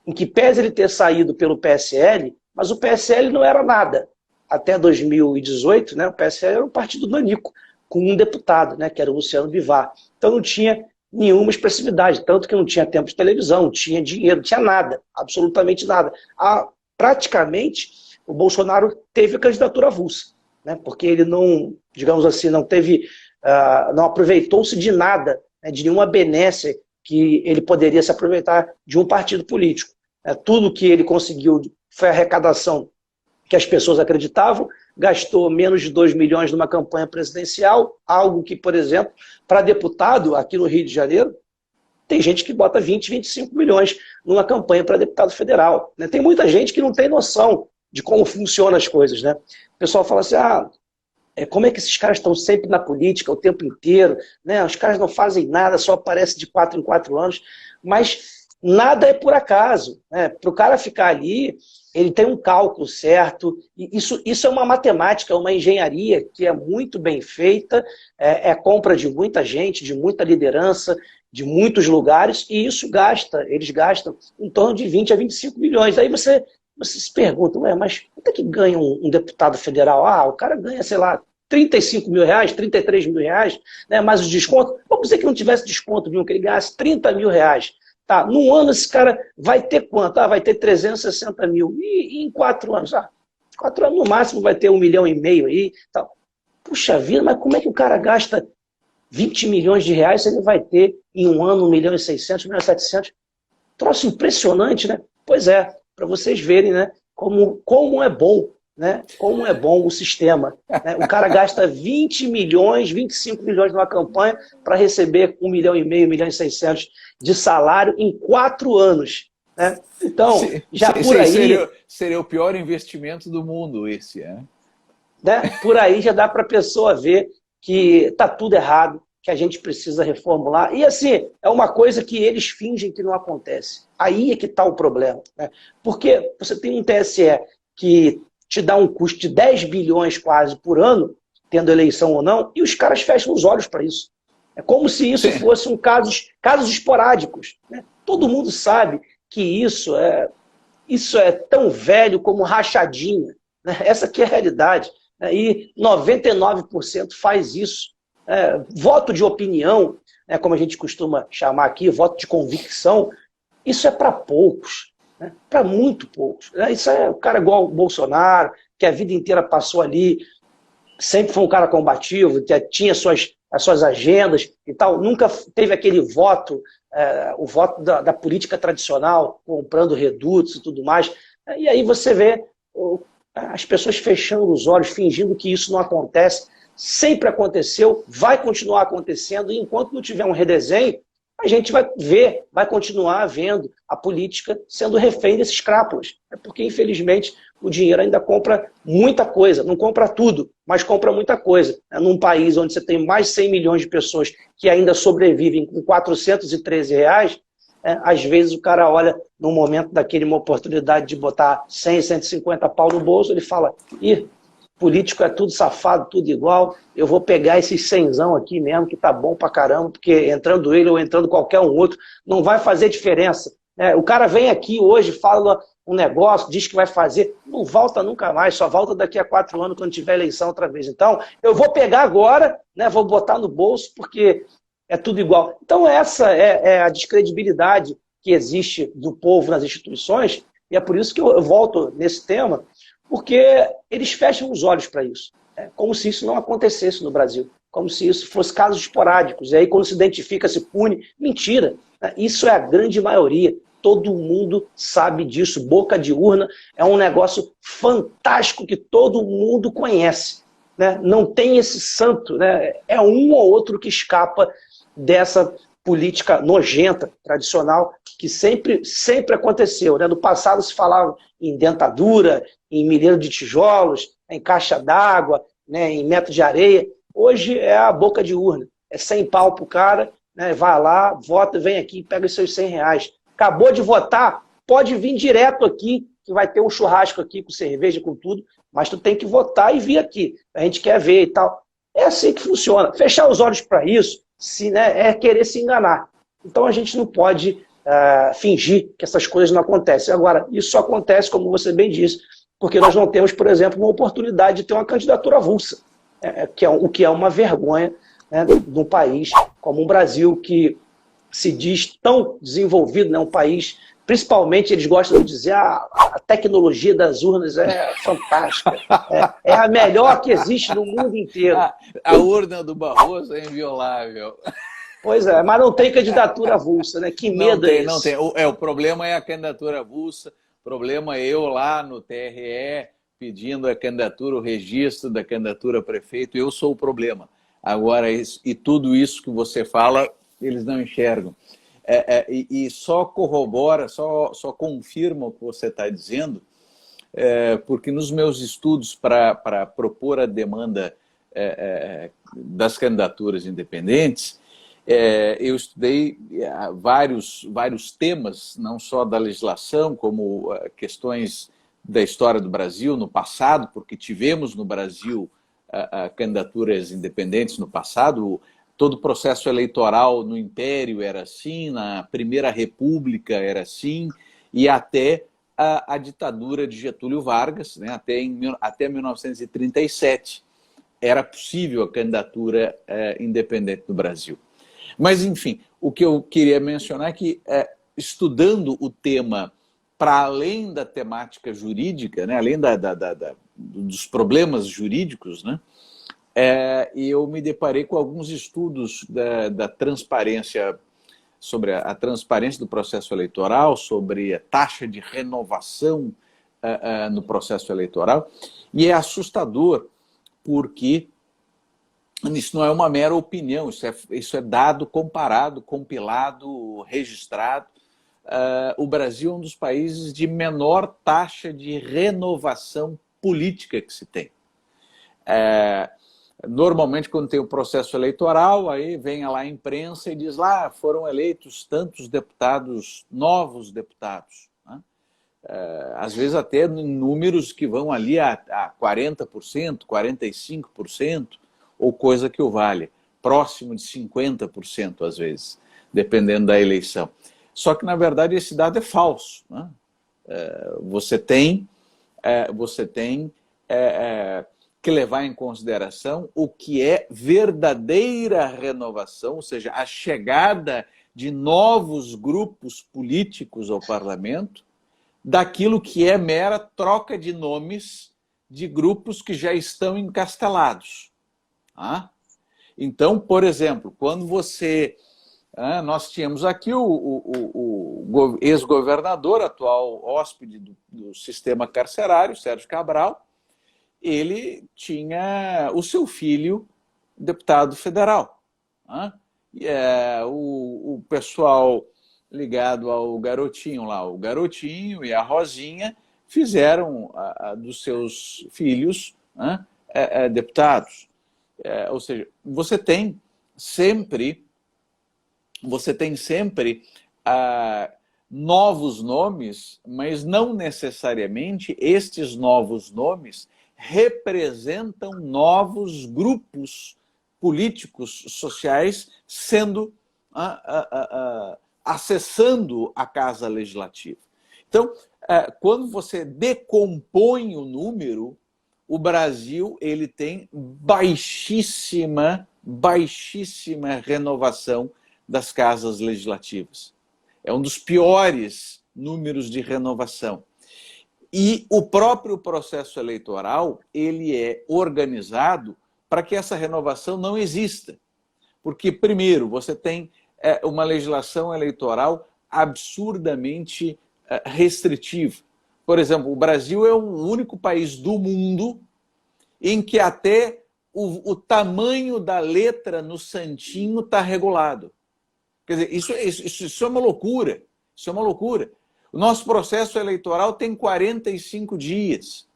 em que pese ele ter saído pelo PSL, mas o PSL não era nada. Até 2018, né, o PSL era um partido nanico. com um deputado, né, que era o Luciano Bivar. Então não tinha nenhuma expressividade, tanto que não tinha tempo de televisão, não tinha dinheiro, não tinha nada, absolutamente nada. Praticamente, o Bolsonaro teve a candidatura avulsa, né, porque ele não, digamos assim, não teve, não aproveitou-se de nada, né, de nenhuma benesse que ele poderia se aproveitar de um partido político. Tudo que ele conseguiu foi a arrecadação que as pessoas acreditavam, gastou menos de 2 milhões numa campanha presidencial, algo que, por exemplo, para deputado aqui no Rio de Janeiro, tem gente que bota 20, 25 milhões numa campanha para deputado federal. Né? Tem muita gente que não tem noção de como funcionam as coisas. Né? O pessoal fala assim, como é que esses caras estão sempre na política o tempo inteiro? Né? Os caras não fazem nada, só aparecem de 4 em 4 anos. Mas nada é por acaso. Né? Para o cara ficar ali, ele tem um cálculo certo. E isso é uma matemática, uma engenharia que é muito bem feita, é compra de muita gente, de muita liderança, de muitos lugares, e isso eles gastam em torno de 20 a 25 milhões. Aí você se pergunta, mas quanto é que ganha um deputado federal? O cara ganha, sei lá, 35 mil reais, 33 mil reais, né, mais os descontos. Vamos dizer que não tivesse desconto nenhum, que ele ganhasse 30 mil reais. Tá, num ano esse cara vai ter quanto? Vai ter 360 mil. E em 4 anos? 4 anos no máximo vai ter 1,5 milhão aí. Tá. Puxa vida, mas como é que o cara gasta 20 milhões de reais se ele vai ter em um ano 1,6 milhão, 1,7 milhão? Troço impressionante, né? Pois é, para vocês verem, né, como é bom, né? Como é bom o sistema. Né? O cara gasta 20 milhões, 25 milhões numa campanha para receber 1,5 milhão, 1,6 milhões de salário em 4 anos. Né? Então, por aí... Seria o pior investimento do mundo esse, né? Por aí já dá para a pessoa ver que está tudo errado, que a gente precisa reformular. E assim, é uma coisa que eles fingem que não acontece. Aí é que está o problema. Né? Porque você tem um TSE que te dá um custo de 10 bilhões quase por ano, tendo eleição ou não, e os caras fecham os olhos para isso. É como se isso fossem casos esporádicos. Né? Todo mundo sabe que isso é tão velho como rachadinha. Né? Essa aqui é a realidade. Né? E 99% faz isso. Voto de opinião, né, como a gente costuma chamar aqui, voto de convicção, isso é para poucos. Né? Para muito poucos. Né? Isso é o cara igual o Bolsonaro, que a vida inteira passou ali, sempre foi um cara combativo, que tinha as suas agendas e tal, nunca teve aquele voto, o voto da política tradicional, comprando redutos e tudo mais. E aí você vê as pessoas fechando os olhos, fingindo que isso não acontece. Sempre aconteceu, vai continuar acontecendo, e enquanto não tiver um redesenho, a gente vai continuar vendo a política sendo refém desses crápulas. Porque, infelizmente, o dinheiro ainda compra muita coisa. Não compra tudo, mas compra muita coisa. Num país onde você tem mais de 100 milhões de pessoas que ainda sobrevivem com 413 reais, às vezes o cara olha num momento daquele uma oportunidade de botar 100, 150 pau no bolso, ele fala, político é tudo safado, tudo igual, eu vou pegar esses 100zão aqui mesmo, que tá bom pra caramba, porque entrando ele ou entrando qualquer um outro, não vai fazer diferença. O cara vem aqui hoje, fala um negócio, diz que vai fazer, não volta nunca mais, só volta daqui a 4 anos, quando tiver eleição outra vez. Então, eu vou pegar agora, né, vou botar no bolso, porque é tudo igual. Então, essa é a descredibilidade que existe do povo nas instituições, e é por isso que eu volto nesse tema, porque eles fecham os olhos para isso. Como se isso não acontecesse no Brasil. Como se isso fosse casos esporádicos. E aí, quando se identifica, se pune. Mentira. Isso é a grande maioria. Todo mundo sabe disso. Boca de urna é um negócio fantástico que todo mundo conhece. Né? Não tem esse santo. Né? É um ou outro que escapa dessa política nojenta, tradicional, que sempre aconteceu. Né? No passado se falava em dentadura, em milheiro de tijolos, em caixa d'água, né, em metro de areia. Hoje é a boca de urna. É 100 pau pro cara, né, vai lá, vota, vem aqui, pega os seus 100 reais. Acabou de votar, pode vir direto aqui, que vai ter um churrasco aqui com cerveja, com tudo, mas tu tem que votar e vir aqui. A gente quer ver e tal. É assim que funciona. Fechar os olhos para isso, é querer se enganar. Então a gente não pode fingir que essas coisas não acontecem. Agora, isso só acontece, como você bem disse, porque nós não temos, por exemplo, uma oportunidade de ter uma candidatura avulsa. o que é uma vergonha, né, num país como o Brasil, que se diz tão desenvolvido, né, um país, principalmente eles gostam de dizer a tecnologia das urnas é fantástica, é a melhor que existe no mundo inteiro. A urna do Barroso é inviolável. Pois é, mas não tem candidatura avulsa, né? Que Não medo é tem, não esse? tem. O problema é a candidatura avulsa, o problema é eu lá no TRE pedindo a candidatura, o registro da candidatura a prefeito, eu sou o problema. Agora, e tudo isso que você fala, eles não enxergam. E só corrobora, só confirma o que você está dizendo, porque nos meus estudos para propor a demanda das candidaturas independentes, eu estudei vários temas, não só da legislação, como questões da história do Brasil no passado, porque tivemos no Brasil candidaturas independentes no passado. Todo o processo eleitoral no Império era assim, na Primeira República era assim, e até a ditadura de Getúlio Vargas, né, até 1937, era possível a candidatura independente no Brasil. Mas, enfim, o que eu queria mencionar é que, estudando o tema para além da temática jurídica, né, além dos problemas jurídicos, né, eu me deparei com alguns estudos da transparência, sobre a transparência do processo eleitoral, sobre a taxa de renovação no processo eleitoral, e é assustador porque isso não é uma mera opinião, isso é dado comparado, compilado, registrado. O Brasil é um dos países de menor taxa de renovação política que se tem. Normalmente, quando tem o processo eleitoral, aí vem lá a imprensa e diz lá, foram eleitos tantos deputados, novos deputados. Né? Às vezes até em números que vão ali a 40%, 45%, ou coisa que o valha, próximo de 50% às vezes, dependendo da eleição. Só que, na verdade, esse dado é falso. Né? Você tem que levar em consideração o que é verdadeira renovação, ou seja, a chegada de novos grupos políticos ao parlamento, daquilo que é mera troca de nomes de grupos que já estão encastelados. Então, por exemplo, quando nós tínhamos aqui o ex-governador, atual hóspede do sistema carcerário, Sérgio Cabral, ele tinha o seu filho deputado federal. O pessoal ligado ao garotinho lá, o garotinho e a Rosinha, fizeram dos seus filhos deputados. Ou seja, você tem sempre novos nomes, mas não necessariamente estes novos nomes representam novos grupos políticos, sociais, acessando a Casa Legislativa. Então, quando você decompõe o número, o Brasil ele tem baixíssima renovação das casas legislativas. É um dos piores números de renovação. E o próprio processo eleitoral ele é organizado para que essa renovação não exista. Porque, primeiro, você tem uma legislação eleitoral absurdamente restritiva. Por exemplo, o Brasil é o único país do mundo em que até o tamanho da letra no santinho está regulado. Quer dizer, isso é uma loucura. Isso é uma loucura. O nosso processo eleitoral tem 45 dias.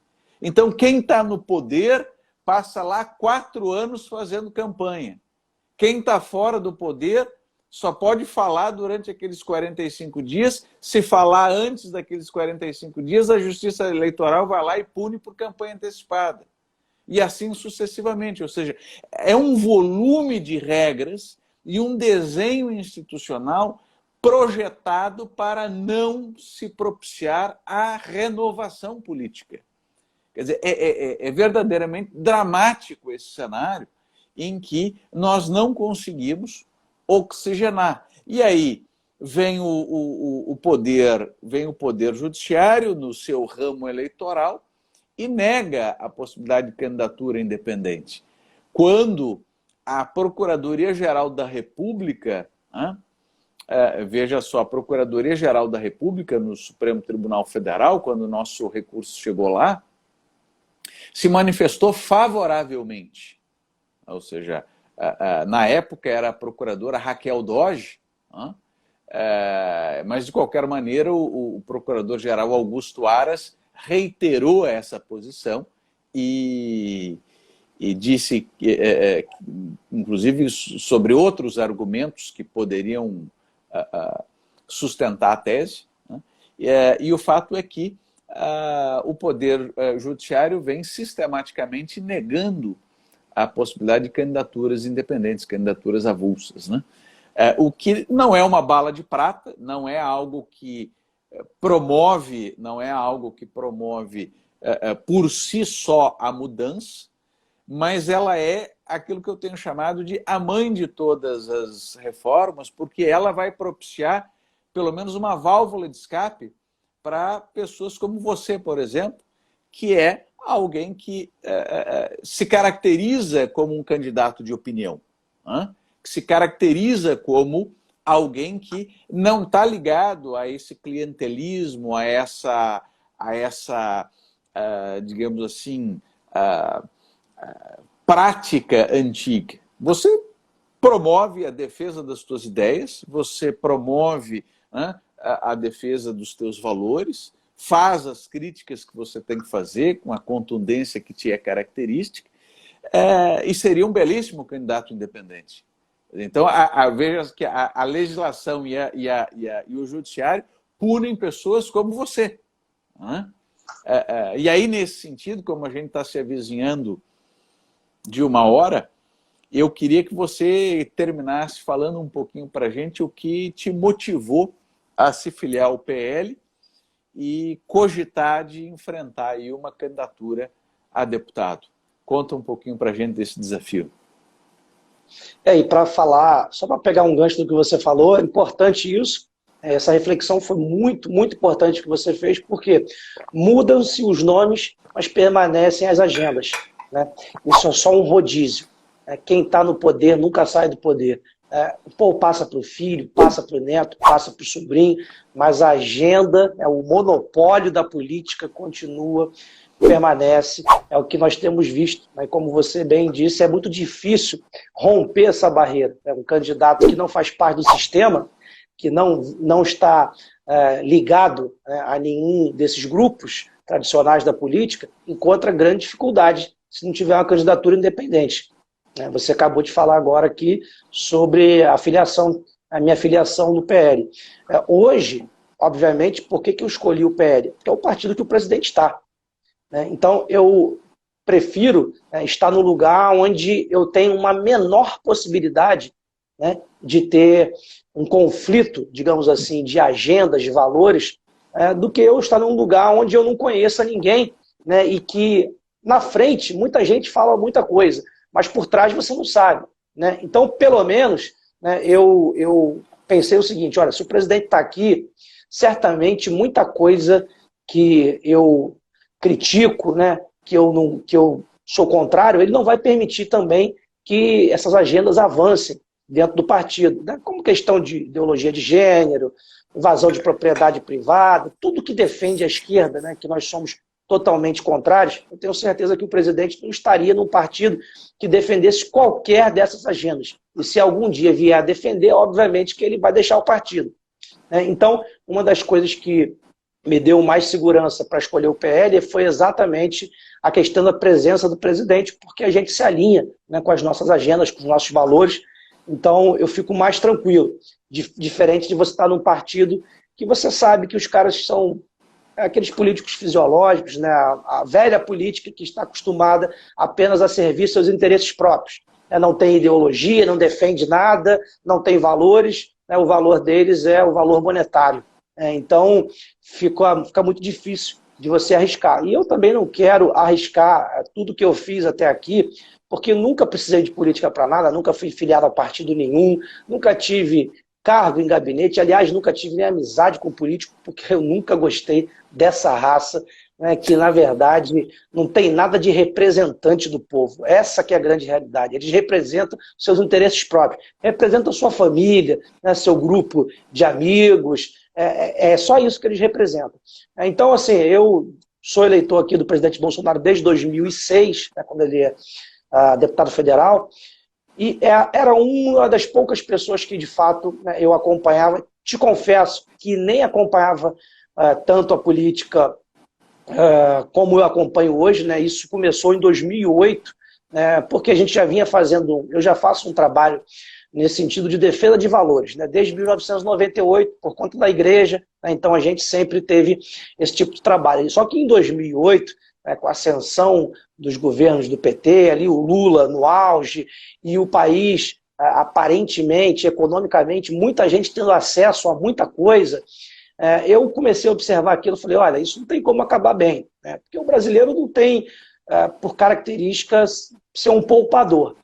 Então, quem está no poder passa lá 4 anos fazendo campanha. Quem está fora do poder só pode falar durante aqueles 45 dias. Se falar antes daqueles 45 dias, a Justiça Eleitoral vai lá e pune por campanha antecipada. E assim sucessivamente. Ou seja, é um volume de regras e um desenho institucional projetado para não se propiciar a renovação política. Quer dizer, é verdadeiramente dramático esse cenário em que nós não conseguimos oxigenar. E aí vem o poder judiciário no seu ramo eleitoral e nega a possibilidade de candidatura independente. Quando a Procuradoria-Geral da República, veja só, a Procuradoria-Geral da República no Supremo Tribunal Federal, quando o nosso recurso chegou lá, se manifestou favoravelmente. Ou seja, na época era a procuradora Raquel Doge, mas de qualquer maneira o procurador-geral Augusto Aras reiterou essa posição e disse, inclusive, sobre outros argumentos que poderiam sustentar a tese, né? E o fato é que o Poder Judiciário vem sistematicamente negando a possibilidade de candidaturas independentes, candidaturas avulsas, né? O que não é uma bala de prata, não é algo que promove, por si só a mudança, mas ela é aquilo que eu tenho chamado de a mãe de todas as reformas, porque ela vai propiciar pelo menos uma válvula de escape para pessoas como você, por exemplo, que é alguém que se caracteriza como um candidato de opinião, que se caracteriza como alguém que não está ligado a esse clientelismo, a essa digamos assim, prática antiga. Você promove a defesa das suas ideias, você promove a defesa dos teus valores, faz as críticas que você tem que fazer com a contundência que te é característica, e seria um belíssimo candidato independente. Então, veja que a legislação e o judiciário punem pessoas como você. E aí, nesse sentido, como a gente está se avizinhando de uma hora, eu queria que você terminasse falando um pouquinho para a gente o que te motivou a se filiar ao PL e cogitar de enfrentar aí uma candidatura a deputado. Conta um pouquinho para a gente desse desafio. E para falar, só para pegar um gancho do que você falou, é importante isso. Essa reflexão foi muito, muito importante que você fez, porque mudam-se os nomes, mas permanecem as agendas, né? Isso é só um rodízio. Quem está no poder nunca sai do poder. Passa para o filho, passa para o neto, passa para o sobrinho, mas a agenda, o monopólio da política continua, permanece, é o que nós temos visto. Mas como você bem disse, é muito difícil romper essa barreira. Um candidato que não faz parte do sistema, que não está ligado a nenhum desses grupos tradicionais da política, encontra grande dificuldade se não tiver uma candidatura independente. Você acabou de falar agora aqui sobre a minha filiação no PL. Hoje, obviamente, por que eu escolhi o PL? Porque é o partido que o presidente está. Então, eu prefiro estar no lugar onde eu tenho uma menor possibilidade de ter um conflito, digamos assim, de agendas, de valores, do que eu estar num lugar onde eu não conheça ninguém, e que na frente muita gente fala muita coisa, mas por trás você não sabe. Então, pelo menos, eu pensei o seguinte: olha, se o presidente está aqui, certamente muita coisa que eu critico, que eu sou contrário, ele não vai permitir também que essas agendas avancem dentro do partido, como questão de ideologia de gênero, invasão de propriedade privada, tudo que defende a esquerda, que nós somos totalmente contrários. Eu tenho certeza que o presidente não estaria num partido que defendesse qualquer dessas agendas. E se algum dia vier a defender, obviamente que ele vai deixar o partido. Então, uma das coisas que me deu mais segurança para escolher o PL foi exatamente a questão da presença do presidente, porque a gente se alinha com as nossas agendas, com os nossos valores. Então, eu fico mais tranquilo, diferente de você estar num partido que você sabe que os caras são aqueles políticos fisiológicos, a velha política que está acostumada apenas a servir seus interesses próprios. Não tem ideologia, não defende nada, não tem valores, o valor deles é o valor monetário. Então, fica muito difícil de você arriscar. E eu também não quero arriscar tudo que eu fiz até aqui, porque nunca precisei de política para nada, nunca fui filiado a partido nenhum, nunca tive cargo em gabinete, aliás, nunca tive nem amizade com político, porque eu nunca gostei dessa raça, né, que, na verdade, não tem nada de representante do povo. Essa que é a grande realidade. Eles representam seus interesses próprios, representam sua família, né, seu grupo de amigos, é só isso que eles representam. Então, assim, eu sou eleitor aqui do presidente Bolsonaro desde 2006, né, quando ele é deputado federal, e era uma das poucas pessoas que, de fato, né, eu acompanhava. Te confesso que nem acompanhava tanto a política como eu acompanho hoje, né? Isso começou em 2008, né? Porque a gente já vinha fazendo, eu já faço um trabalho nesse sentido de defesa de valores, né? Desde 1998, por conta da igreja, né? Então a gente sempre teve esse tipo de trabalho. Só que em 2008, né, com a ascensão dos governos do PT, ali o Lula no auge, e o país, aparentemente, economicamente, muita gente tendo acesso a muita coisa, eu comecei a observar aquilo e falei, olha, isso não tem como acabar bem, né? Porque o brasileiro não tem, por características, ser um poupador.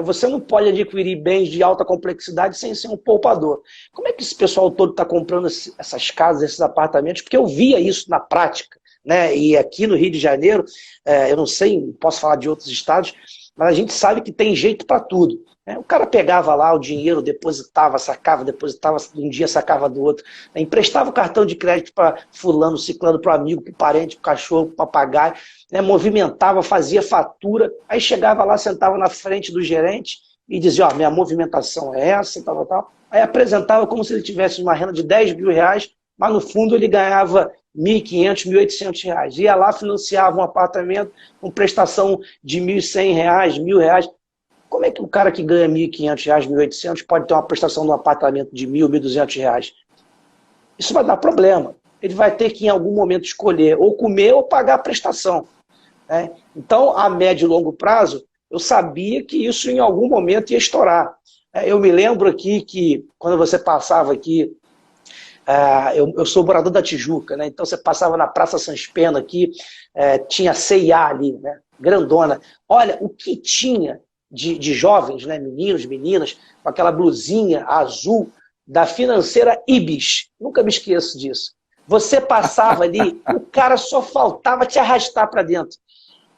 Você não pode adquirir bens de alta complexidade sem ser um poupador. Como é que esse pessoal todo está comprando essas casas, esses apartamentos? Porque eu via isso na prática, né? E aqui no Rio de Janeiro, eu não sei, não posso falar de outros estados, mas a gente sabe que tem jeito para tudo. O cara pegava lá o dinheiro, depositava, um dia sacava do outro, emprestava o cartão de crédito para fulano, ciclano, para o amigo, para o parente, para o cachorro, para o papagaio, movimentava, fazia fatura, aí chegava lá, sentava na frente do gerente e dizia, ó, minha movimentação é essa, tal, tal. Aí apresentava como se ele tivesse uma renda de 10 mil reais, mas no fundo ele ganhava 1.500, 1.800 reais. Ia lá, financiava um apartamento com prestação de 1.100 reais, R$ 1.000. Como é que o cara que ganha 1.500 reais, 1.800 pode ter uma prestação de um apartamento de 1.000, 1.200 reais? Isso vai dar problema. Ele vai ter que, em algum momento, escolher ou comer ou pagar a prestação, né? Então, a médio e longo prazo, eu sabia que isso, em algum momento, ia estourar. Eu me lembro aqui que, quando você passava aqui, eu sou morador da Tijuca, né? Então você passava na Praça Sans Pena aqui, tinha C&A ali, né? Grandona. Olha, o que tinha de jovens, né? Meninos, meninas, com aquela blusinha azul da financeira Ibis. Nunca me esqueço disso. Você passava ali, o cara só faltava te arrastar para dentro.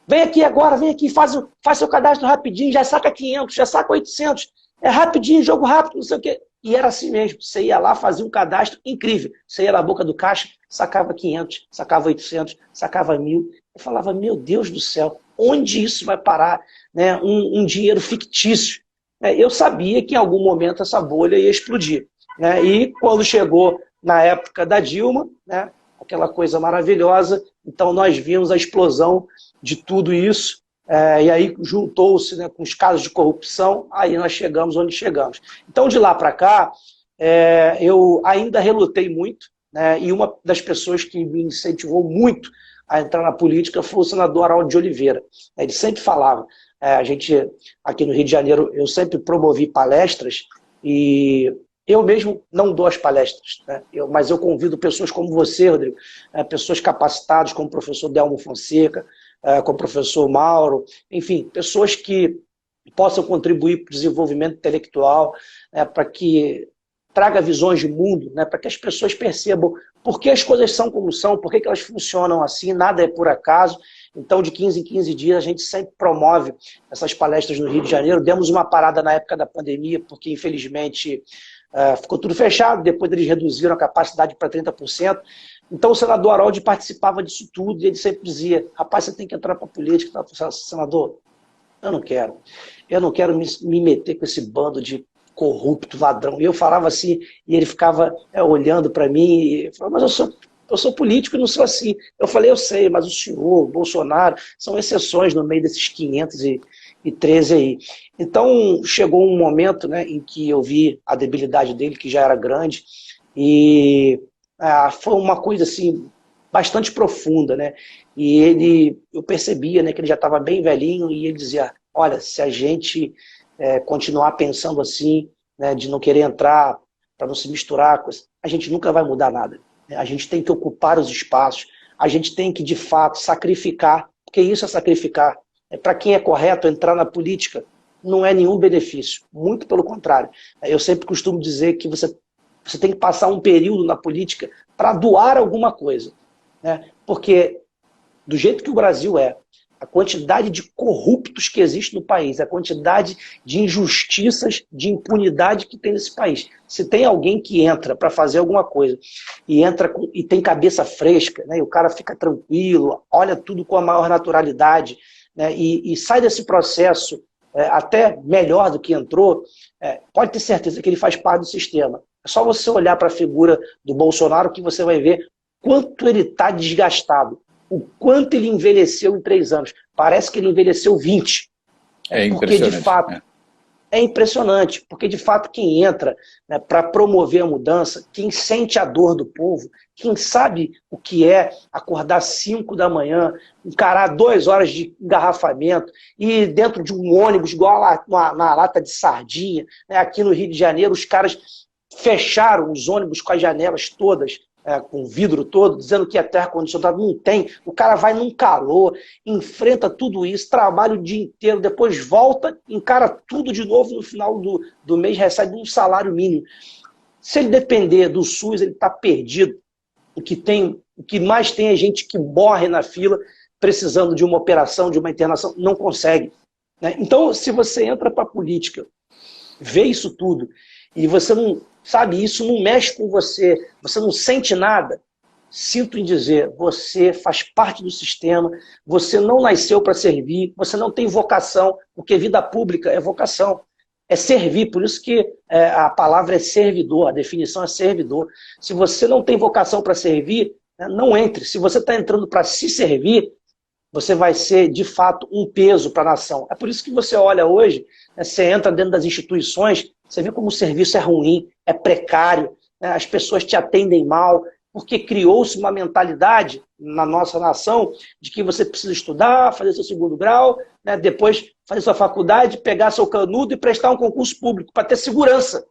Vem aqui agora, vem aqui, faz seu cadastro rapidinho, já saca 500, já saca 800. É rapidinho, jogo rápido, não sei o quê. E era assim mesmo. Você ia lá, fazia um cadastro incrível. Você ia na boca do caixa, sacava 500, sacava 800, sacava 1.000. Eu falava, meu Deus do céu, onde isso vai parar? Né? Um dinheiro fictício. Eu sabia que em algum momento essa bolha ia explodir. Né? E quando chegou na época da Dilma, né, aquela coisa maravilhosa, então nós vimos a explosão de tudo isso. E aí juntou-se, né, com os casos de corrupção, aí nós chegamos onde chegamos. Então, de lá para cá, eu ainda relutei muito, né, e uma das pessoas que me incentivou muito a entrar na política foi o senador Harold de Oliveira. Ele sempre falava, a gente, aqui no Rio de Janeiro, eu sempre promovi palestras, e eu mesmo não dou as palestras, né, mas eu convido pessoas como você, Rodrigo, pessoas capacitadas, como o professor Delmo Fonseca, com o professor Mauro, enfim, pessoas que possam contribuir para o desenvolvimento intelectual, para que traga visões de mundo, para que as pessoas percebam por que as coisas são como são, por que elas funcionam assim, nada é por acaso. Então, de 15 em 15 dias, a gente sempre promove essas palestras no Rio de Janeiro. Demos uma parada na época da pandemia, porque, infelizmente, ficou tudo fechado, depois eles reduziram a capacidade para 30%. Então o senador Harold participava disso tudo e ele sempre dizia, rapaz, você tem que entrar para a política. Senador, eu não quero me meter com esse bando de corrupto, ladrão. E eu falava assim, e ele ficava olhando para mim, e falava, mas eu sou político e não sou assim. Eu falei, eu sei, mas o senhor, o Bolsonaro, são exceções no meio desses 513 aí. Então chegou um momento, né, em que eu vi a debilidade dele, que já era grande, e foi uma coisa assim, bastante profunda, né? E eu percebia, né, que ele já estava bem velhinho, e ele dizia, olha, se a gente continuar pensando assim, né, de não querer entrar, para não se misturar, a gente nunca vai mudar nada. A gente tem que ocupar os espaços, a gente tem que, de fato, sacrificar, porque isso é sacrificar. Para quem é correto entrar na política, não é nenhum benefício, muito pelo contrário. Eu sempre costumo dizer que você tem que passar um período na política para doar alguma coisa, né? Porque do jeito que o Brasil é, a quantidade de corruptos que existe no país, a quantidade de injustiças, de impunidade que tem nesse país. Se tem alguém que entra para fazer alguma coisa e tem cabeça fresca, né, e o cara fica tranquilo, olha tudo com a maior naturalidade, né, e sai desse processo até melhor do que entrou, pode ter certeza que ele faz parte do sistema. É só você olhar para a figura do Bolsonaro que você vai ver quanto ele está desgastado, o quanto ele envelheceu em 3 anos. Parece que ele envelheceu 20. É porque, de fato, é impressionante, porque, de fato, quem entra, né, para promover a mudança, quem sente a dor do povo, quem sabe o que é acordar 5 da manhã, encarar 2 horas de engarrafamento, e dentro de um ônibus, igual na lata de sardinha, né, aqui no Rio de Janeiro, os caras fecharam os ônibus com as janelas todas, com o vidro todo, dizendo que é ar-condicionado. Não tem. O cara vai num calor, enfrenta tudo isso, trabalha o dia inteiro, depois volta, encara tudo de novo, no final do mês recebe um salário mínimo. Se ele depender do SUS, ele está perdido. O que mais tem é gente que morre na fila, precisando de uma operação, de uma internação, não consegue, né? Então, se você entra para a política, vê isso tudo, e você não sabe, isso não mexe com você, você não sente nada, sinto em dizer, você faz parte do sistema, você não nasceu para servir, você não tem vocação, porque vida pública é vocação, é servir, por isso que a palavra é servidor, a definição é servidor. Se você não tem vocação para servir, não entre. Se você está entrando para se servir, você vai ser, de fato, um peso para a nação. É por isso que você olha hoje, né, você entra dentro das instituições, você vê como o serviço é ruim, é precário, né, as pessoas te atendem mal, porque criou-se uma mentalidade na nossa nação de que você precisa estudar, fazer seu 2º grau, né, depois fazer sua faculdade, pegar seu canudo e prestar um concurso público para ter segurança.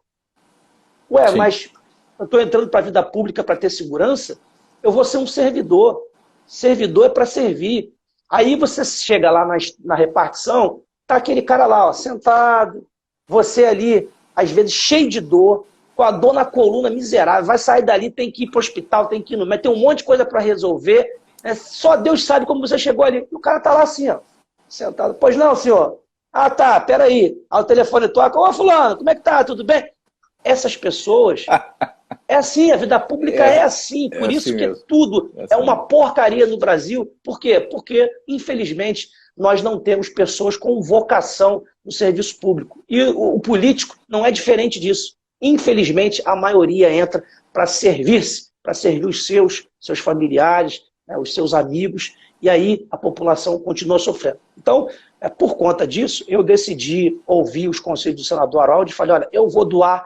Ué, sim, mas eu estou entrando para a vida pública para ter segurança? Eu vou ser um servidor. Servidor é para servir. Aí você chega lá na repartição, tá aquele cara lá, ó, sentado, você ali, às vezes cheio de dor, com a dor na coluna miserável, vai sair dali, tem que ir para o hospital, tem que ir no médico, tem um monte de coisa para resolver, né? Só Deus sabe como você chegou ali. E o cara tá lá assim, ó, sentado. Pois não, senhor? Ah, tá, peraí. Aí o telefone toca, ô fulano, como é que tá? Tudo bem? Essas pessoas... É assim, a vida pública é assim, por isso assim que mesmo. Tudo é uma porcaria no Brasil. Por quê? Porque, infelizmente, nós não temos pessoas com vocação no serviço público. E o político não é diferente disso. Infelizmente, a maioria entra para servir-se, para servir os seus familiares, né, os seus amigos, e aí a população continua sofrendo. Então, por conta disso, eu decidi ouvir os conselhos do senador Harold e falei, olha, eu vou doar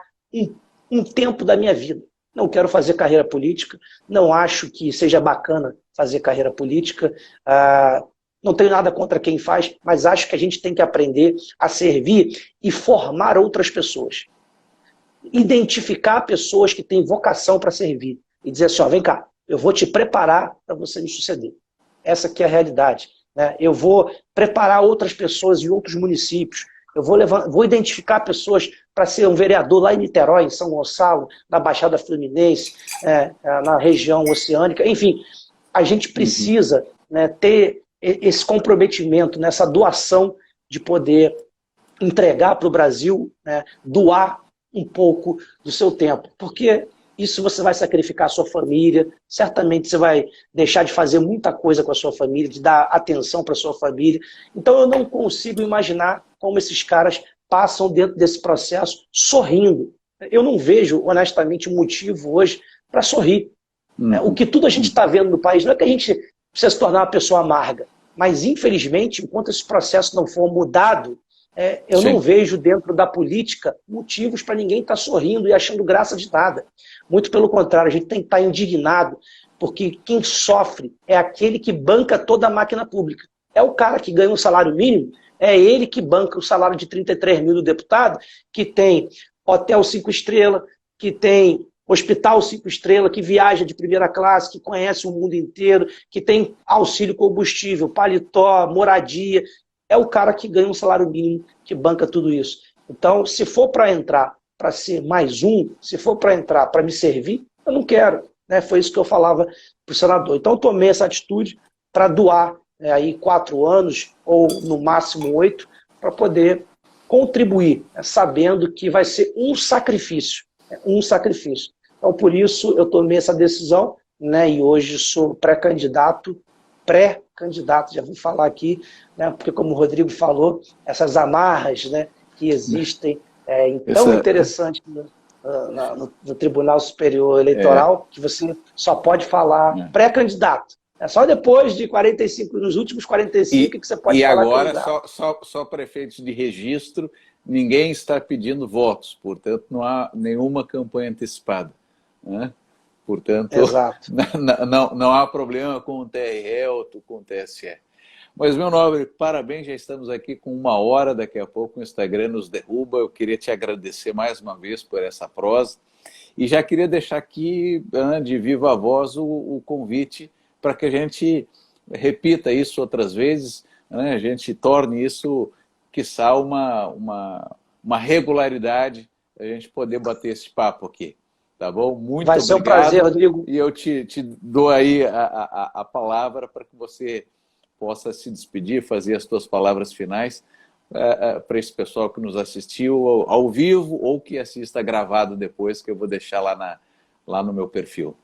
um tempo da minha vida. Não quero fazer carreira política, não acho que seja bacana fazer carreira política, não tenho nada contra quem faz, mas acho que a gente tem que aprender a servir e formar outras pessoas. Identificar pessoas que têm vocação para servir e dizer assim, ó, vem cá, eu vou te preparar para você me suceder. Essa que é a realidade, né? Eu vou preparar outras pessoas em outros municípios, eu vou identificar pessoas para ser um vereador lá em Niterói, em São Gonçalo, na Baixada Fluminense, na região oceânica. Enfim, a gente precisa, né, ter esse comprometimento, nessa doação de poder entregar para o Brasil, né, doar um pouco do seu tempo. Porque isso você vai sacrificar a sua família, certamente você vai deixar de fazer muita coisa com a sua família, de dar atenção para a sua família. Então eu não consigo imaginar como esses caras passam dentro desse processo sorrindo. Eu não vejo, honestamente, um motivo hoje para sorrir. O que tudo a gente está vendo no país, não é que a gente precisa se tornar uma pessoa amarga, mas infelizmente, enquanto esse processo não for mudado, eu não vejo dentro da política motivos para ninguém estar sorrindo e achando graça de nada. Muito pelo contrário, a gente tem que estar indignado, porque quem sofre é aquele que banca toda a máquina pública. É o cara que ganha um salário mínimo, é ele que banca o salário de 33 mil do deputado, que tem hotel 5 estrelas, que tem hospital 5 estrelas, que viaja de primeira classe, que conhece o mundo inteiro, que tem auxílio combustível, paletó, moradia. É o cara que ganha um salário mínimo, que banca tudo isso. Então, se for para entrar para ser mais um, se for para entrar para me servir, eu não quero. Né? Foi isso que eu falava para o senador. Então, eu tomei essa atitude para doar aí 4 anos, ou no máximo 8, para poder contribuir, sabendo que vai ser um sacrifício. Um sacrifício. Então, por isso, eu tomei essa decisão, né? E hoje sou pré-candidato, já vou falar aqui, né? Porque, como o Rodrigo falou, essas amarras, né, que existem, tão interessante no Tribunal Superior Eleitoral, que você só pode falar pré-candidato. É só depois de 45, nos últimos 45 que você pode falar candidato. E agora, só para efeitos de registro, ninguém está pedindo votos, portanto, não há nenhuma campanha antecipada. Né? Portanto, não há problema com o TRE ou com o TSE. Mas, meu nobre, parabéns, já estamos aqui com 1 hora, daqui a pouco o Instagram nos derruba. Eu queria te agradecer mais uma vez por essa prosa e já queria deixar aqui, de viva voz, o convite para que a gente repita isso outras vezes, né? A gente torne isso, quiçá, uma regularidade, a gente poder bater esse papo aqui. Tá bom? Muito obrigado. Vai ser um prazer, Rodrigo. E eu te dou aí a palavra para que você possa se despedir, fazer as suas palavras finais para esse pessoal que nos assistiu ao vivo ou que assista gravado depois, que eu vou deixar lá no meu perfil.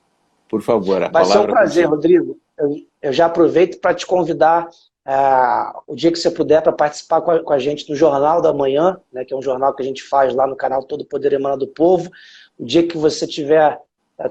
Por favor, a palavra. Vai ser um prazer, Rodrigo. Eu já aproveito para te convidar o dia que você puder para participar com a gente do Jornal da Manhã, né, que é um jornal que a gente faz lá no canal Todo Poder Emana do Povo. O dia que você estiver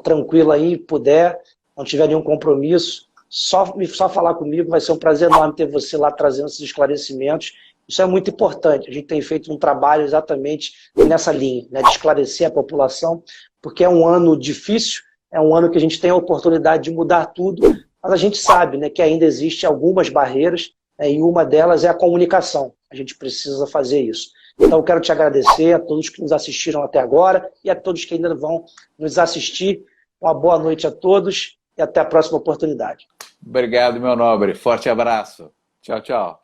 tranquilo aí, puder, não tiver nenhum compromisso, só falar comigo, vai ser um prazer enorme ter você lá trazendo esses esclarecimentos. Isso é muito importante. A gente tem feito um trabalho exatamente nessa linha, né, de esclarecer a população, porque é um ano difícil, é um ano que a gente tem a oportunidade de mudar tudo, mas a gente sabe, né, que ainda existem algumas barreiras, e uma delas é a comunicação. A gente precisa fazer isso. Então, eu quero te agradecer a todos que nos assistiram até agora e a todos que ainda vão nos assistir. Uma boa noite a todos e até a próxima oportunidade. Obrigado, meu nobre. Forte abraço. Tchau, tchau.